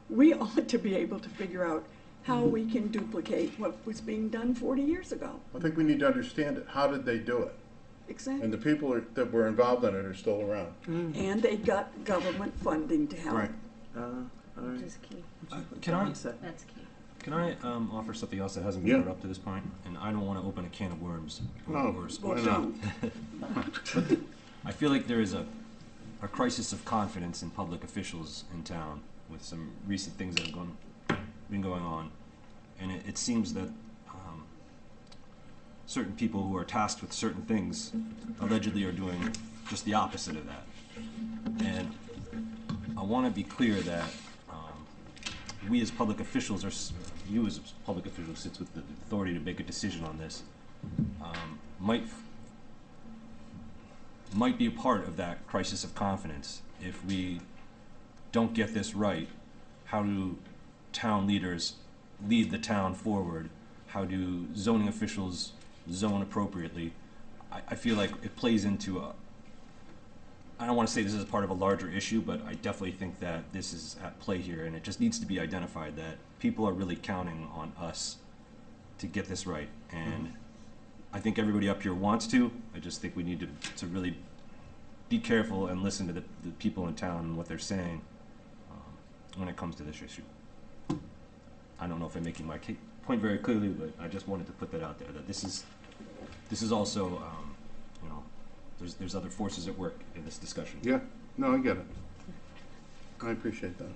We ought to be able to figure out how we can duplicate what was being done 40 years ago. I think we need to understand it. How did they do it? Exactly. And the people that were involved in it are still around. And they got government funding to help. Right. All right. Which is key. Can I One sec. That's key. can I offer something else that hasn't been Yeah. brought up to this point? And I don't want to open a can of worms. No, or why Well, not? don't. I feel like there is a crisis of confidence in public officials in town with some recent things that have been going on, and it seems that certain people who are tasked with certain things allegedly are doing just the opposite of that. And I want to be clear that we as public officials you as a public official sits with the authority to make a decision on this, might be a part of that crisis of confidence. If we don't get this right, how do town leaders lead the town forward? How do zoning officials zone appropriately? I feel like it plays into I don't want to say this is part of a larger issue, but I definitely think that this is at play here, and it just needs to be identified that people are really counting on us to get this right. And I think everybody up here wants to. I just think we need to really be careful and listen to the people in town and what they're saying when it comes to this issue. I don't know if I'm making my point very clearly, but I just wanted to put that out there, that this is also, there's other forces at work in this discussion. Yeah, no, I get it. I appreciate that.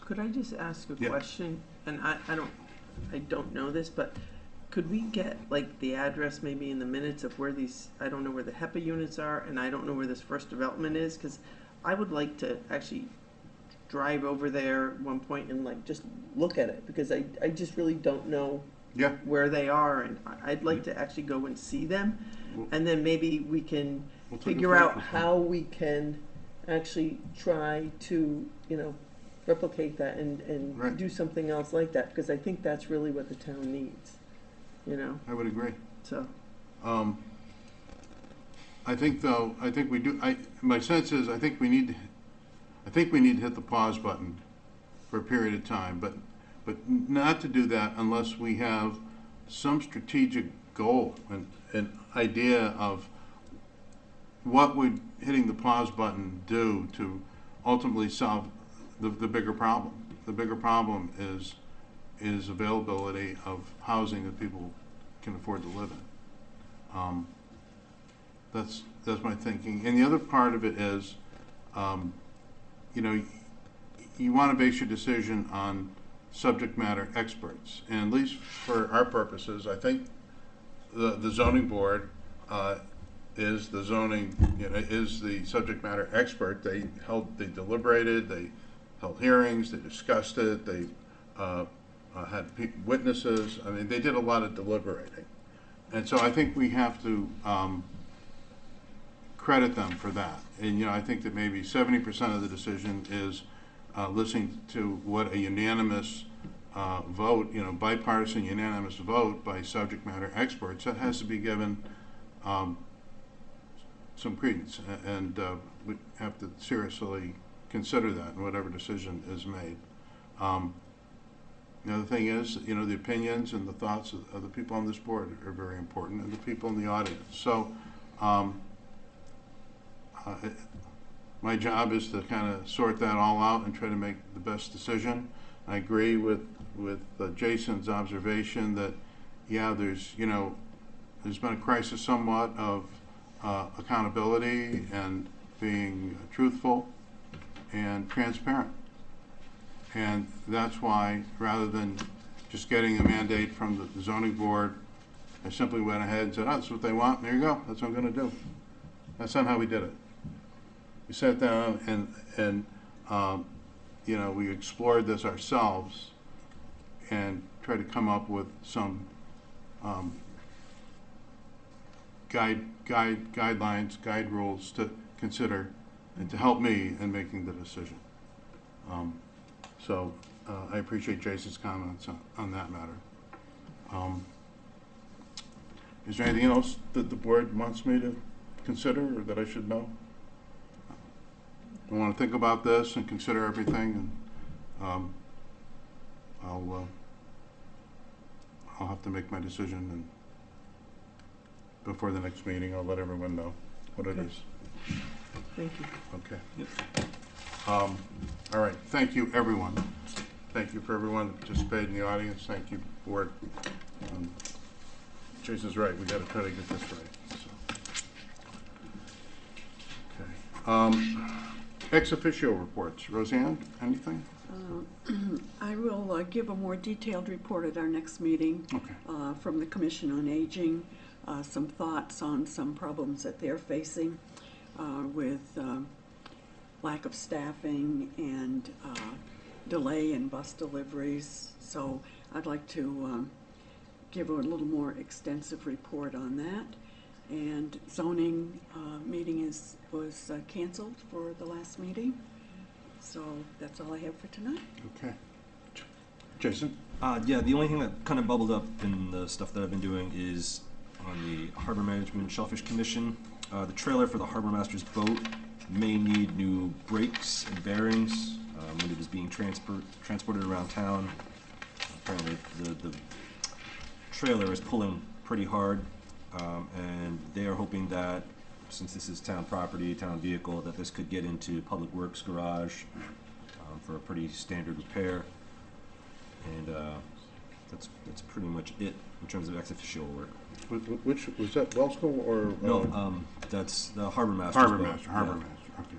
Could I just ask a Yeah. question? And I don't know this, but could we get like the address maybe in the minutes of where these, I don't know where the HEPA units are, and I don't know where this first development is, because I would like to actually drive over there at one point and like just look at it, because I just really don't know Yeah, where they are, and I'd like to actually go and see them, and then maybe we can we'll take a figure out picture. how we can actually try to, replicate that and Right. do something else like that, because I think that's really what the town needs, I would agree. so. I think we do, my sense is, I think we need to hit the pause button for a period of time, but not to do that unless we have some strategic goal and an idea of what would hitting the pause button do to ultimately solve the bigger problem. The bigger problem is availability of housing that people can afford to live in. That's my thinking. And the other part of it is, you want to base your decision on subject matter experts. And at least for our purposes, I think the zoning board is the subject matter expert. They deliberated, they held hearings, they discussed it, they had witnesses. I mean, they did a lot of deliberating. And so I think we have to credit them for that. And, I think that maybe 70% of the decision is listening to what a unanimous vote, bipartisan unanimous vote by subject matter experts, that has to be given some credence. And we have to seriously consider that in whatever decision is made. The other thing is, the opinions and the thoughts of the people on this board are very important, and the people in the audience. So my job is to kind of sort that all out and try to make the best decision. I agree with Jason's observation that, there's been a crisis somewhat of accountability and being truthful and transparent. And that's why, rather than just getting a mandate from the zoning board, I simply went ahead and said, that's what they want, there you go, that's what I'm going to do. That's not how we did it. We sat down and we explored this ourselves and tried to come up with some guidelines, guide rules to consider and to help me in making the decision. So I appreciate Jason's comments on that matter. Is there anything else that the board wants me to consider or that I should know? I want to think about this and consider everything, and I'll have to make my decision, and before the next meeting, I'll let everyone know what it is. Thank you. Okay. Yep. All right. Thank you, everyone. Thank you for everyone that participated in the audience. Thank you, board. Jason's right. We got to try to get this right. So. Okay. Ex officio reports. Roseanne, anything? I will give a more detailed report at our next meeting. Okay. From the Commission on Aging, some thoughts on some problems that they're facing with lack of staffing and delay in bus deliveries. So I'd like to give a little more extensive report on that. And zoning meeting was canceled for the last meeting. So that's all I have for tonight. Okay. Jason? Yeah, the only thing that kind of bubbled up in the stuff that I've been doing is on the Harbor Management and Shellfish Commission. The trailer for the Harbor Master's boat may need new brakes and bearings when it is being transported around town. Apparently, the trailer is pulling pretty hard, and they are hoping that since this is town property, town vehicle, that this could get into Public Works garage for a pretty standard repair. And that's pretty much it in terms of ex officio work. Which, was that Wellsco or? No, that's the Harbor Master's Harbor boat. Master, Harbor Yeah. Master, okay.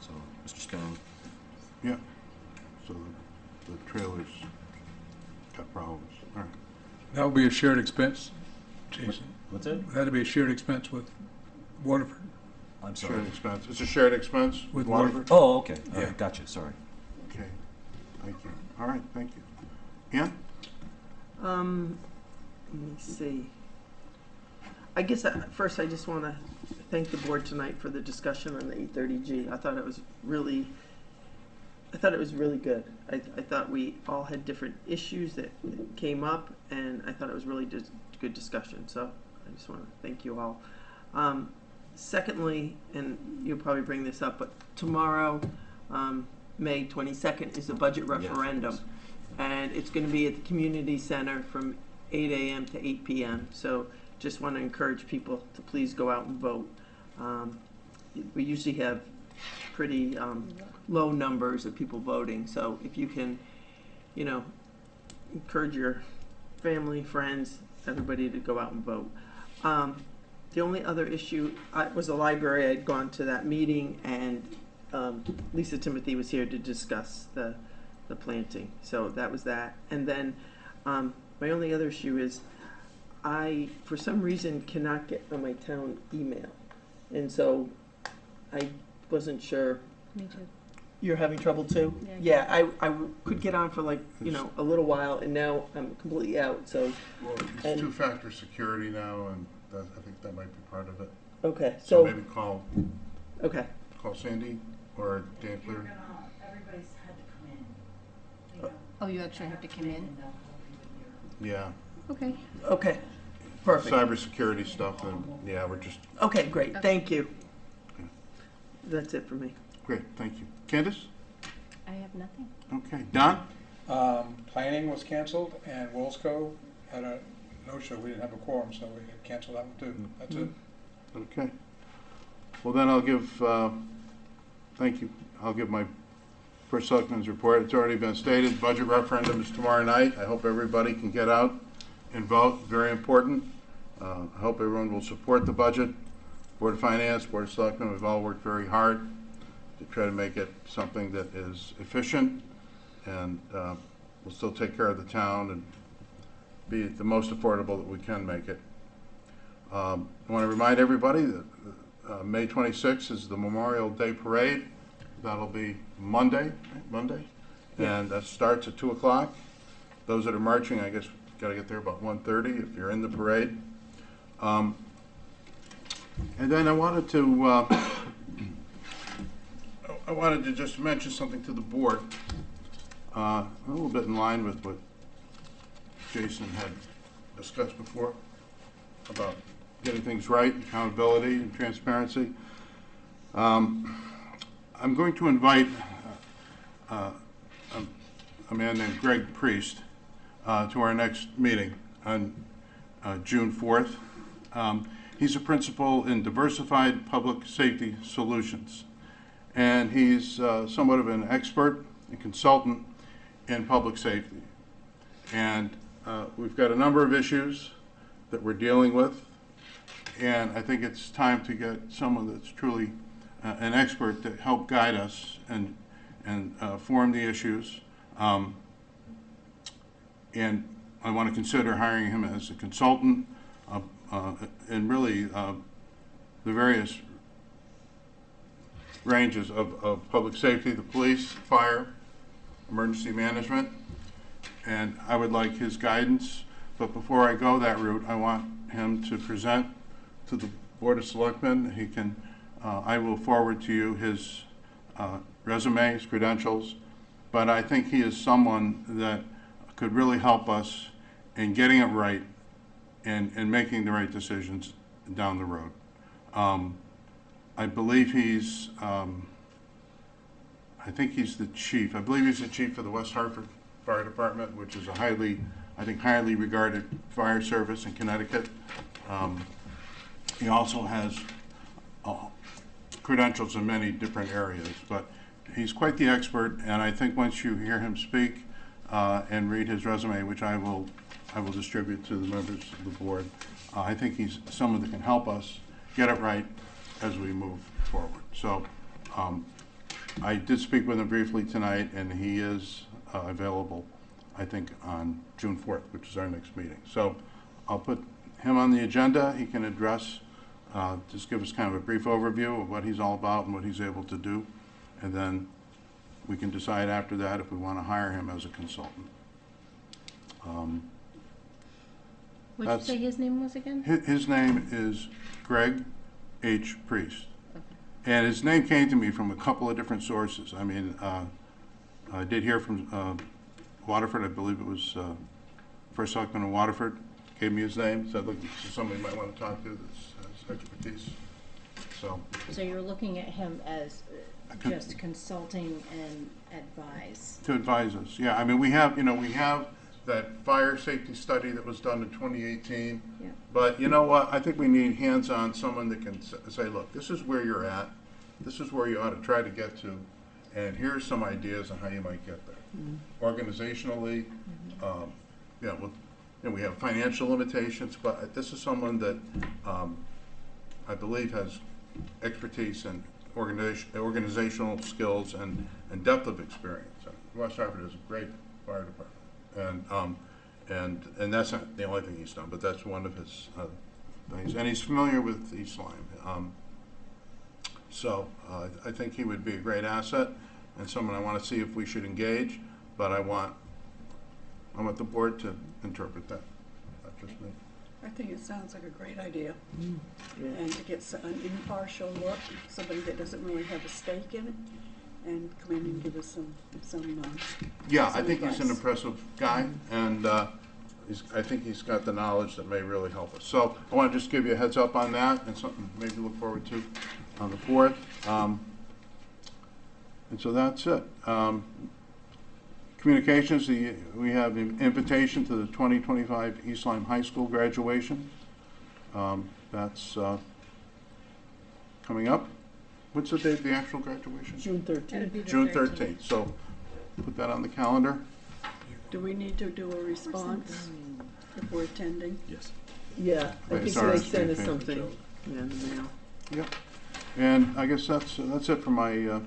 So, Mr. Stone. Yeah. So the trailer's got problems, all right. That would be a shared expense, Jason. What's it? That'd be a shared expense with Waterford. I'm sorry. Shared expense, it's a shared expense with With Waterford? Oh, okay. All Yeah. right, gotcha. Sorry. Okay, thank you. All right, thank you. Ann? Let me see. I guess first I just want to thank the board tonight for the discussion on the 830G. I thought it was really good. I thought we all had different issues that came up, and I thought it was really just good discussion. So I just want to thank you all. Secondly, and you'll probably bring this up, but tomorrow, May 22nd, is the budget referendum. Yes. And it's going to be at the community center from 8 a.m. to 8 p.m. So just want to encourage people to please go out and vote. We usually have pretty low numbers of people voting. So if you can, encourage your family, friends, everybody to go out and vote. The only other issue was the library. I'd gone to that meeting, and Lisa Timothy was here to discuss the planting. So that was that. And then my only other issue is I, for some reason, cannot get on my town email. And so I wasn't sure. Me too. You're having trouble too? Yeah. Yeah, I could get on for like, a little while, and now I'm completely out, so. Well, And- it's two-factor security now, and I think that might be part of it. Okay, So so, maybe call okay, Sandy or Dan Clear. Everybody's had to come in. Oh, you actually have to come in? Yeah, Okay. okay, perfect. cybersecurity stuff, and yeah, we're just, Okay, great, thank you. That's it for me. great, thank you. Candace? I have nothing. Okay, Don? Planning was canceled, and Wilsco had a no-show. We didn't have a quorum, so we had canceled that one too. That's it. Okay. Well, then I'll give, thank you, I'll give my first selectman's report. It's already been stated, budget referendum is tomorrow night. I hope everybody can get out and vote, very important. I hope everyone will support the budget. Board of Finance, Board of Selectmen, we've all worked very hard to try to make it something that is efficient and will still take care of the town and be the most affordable that we can make it. I want to remind everybody that May 26th is the Memorial Day Parade. That'll be Monday, and that starts at 2 o'clock. Those that are marching, I guess, got to get there about 1:30 if you're in the parade. And then I wanted to just mention something to the board, a little bit in line with what Jason had discussed before about getting things right, accountability and transparency. I'm going to invite a man named Greg Priest to our next meeting on June 4th. He's a principal in Diversified Public Safety Solutions, and he's somewhat of an expert and consultant in public safety. And we've got a number of issues that we're dealing with, and I think it's time to get someone that's truly an expert to help guide us and form the issues. And I want to consider hiring him as a consultant in really the various ranges of public safety, the police, fire, emergency management, and I would like his guidance. But before I go that route, I want him to present to the Board of Selectmen. He can, I will forward to you his resume, his credentials, but I think he is someone that could really help us in getting it right and making the right decisions down the road. I believe he's, I think he's the chief. I believe he's the chief of the West Hartford Fire Department, which is a highly, I think, highly regarded fire service in Connecticut. He also has credentials in many different areas, but he's quite the expert, and I think once you hear him speak and read his resume, which I will distribute to the members of the board, I think he's someone that can help us get it right as we move forward. So I did speak with him briefly tonight, and he is available, I think, on June 4th, which is our next meeting. So I'll put him on the agenda. He can address, just give us kind of a brief overview of what he's all about and what he's able to do, and then we can decide after that if we want to hire him as a consultant. What did you say his name was again? His name is Greg H. Priest. And his name came to me from a couple of different sources. I mean, I did hear from Waterford. I believe it was first selectman in Waterford gave me his name. Said, look, this is somebody you might want to talk to that has expertise. So you're looking at him as just consulting and advise. to advise us, yeah. I mean, we have that fire safety study that was done in 2018. Yeah. But you know what? I think we need hands-on, someone that can say, look, this is where you're at. This is where you ought to try to get to. And here's some ideas on how you might get there. Organizationally, we have financial limitations, but this is someone that I believe has expertise and organizational skills and depth of experience. West Hartford is a great fire department. And that's not the only thing he's done, but that's one of his things. And he's familiar with East Lyme. So I think he would be a great asset and someone I want to see if we should engage, but I want the board to interpret that, not just me. I think it sounds like a great idea. And to get an impartial look, somebody that doesn't really have a stake in it, and come in and give us some Yeah, I some think he's an advice. impressive guy, and I think he's got the knowledge that may really help us. So I want to just give you a heads up on that, and something maybe to look forward to on the 4th. And so that's it. Communications, we have an invitation to the 2025 East Lyme High School graduation. That's coming up. What's the date of the actual graduation? June 13th. June 13th. So put that on the calendar. Do we need to do a response if we're attending? Yes. Yeah, I Right, think sorry, they it's sent us being something. Yeah, in the mail. Yep. And I guess that's it for my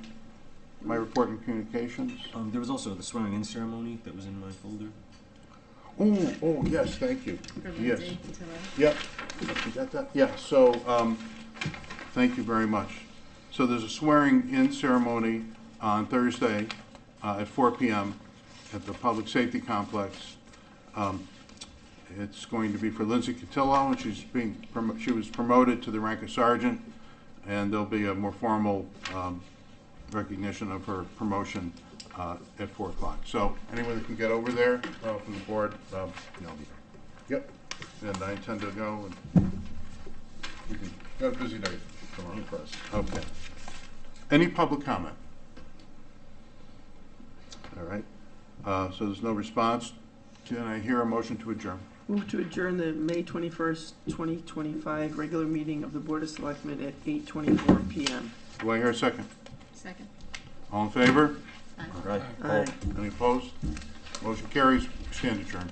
my report and communications. There was also the swearing-in ceremony that was in my folder. Oh, yes, thank you. For Yes. Lindsay and Tilly. Yep. You got that? Yeah, so, thank you very much. So there's a swearing-in ceremony on Thursday at 4 p.m. at the Public Safety Complex. It's going to be for Lindsay Cotillo, and she was promoted to the rank of sergeant, and there'll be a more formal recognition of her promotion at 4 o'clock. So anyone that can get over there from the board, yep. And I intend to go, and we can got a busy day tomorrow for us. Okay. Any public comment? All right. So there's no response. Can I hear a motion to adjourn? Move to adjourn the May 21st, 2025 regular meeting of the Board of Selectmen at 8:24 p.m. Do I hear a second? Second. All in favor? Aye. All right. Aye. Any opposed? Motion carries. Stand adjourned.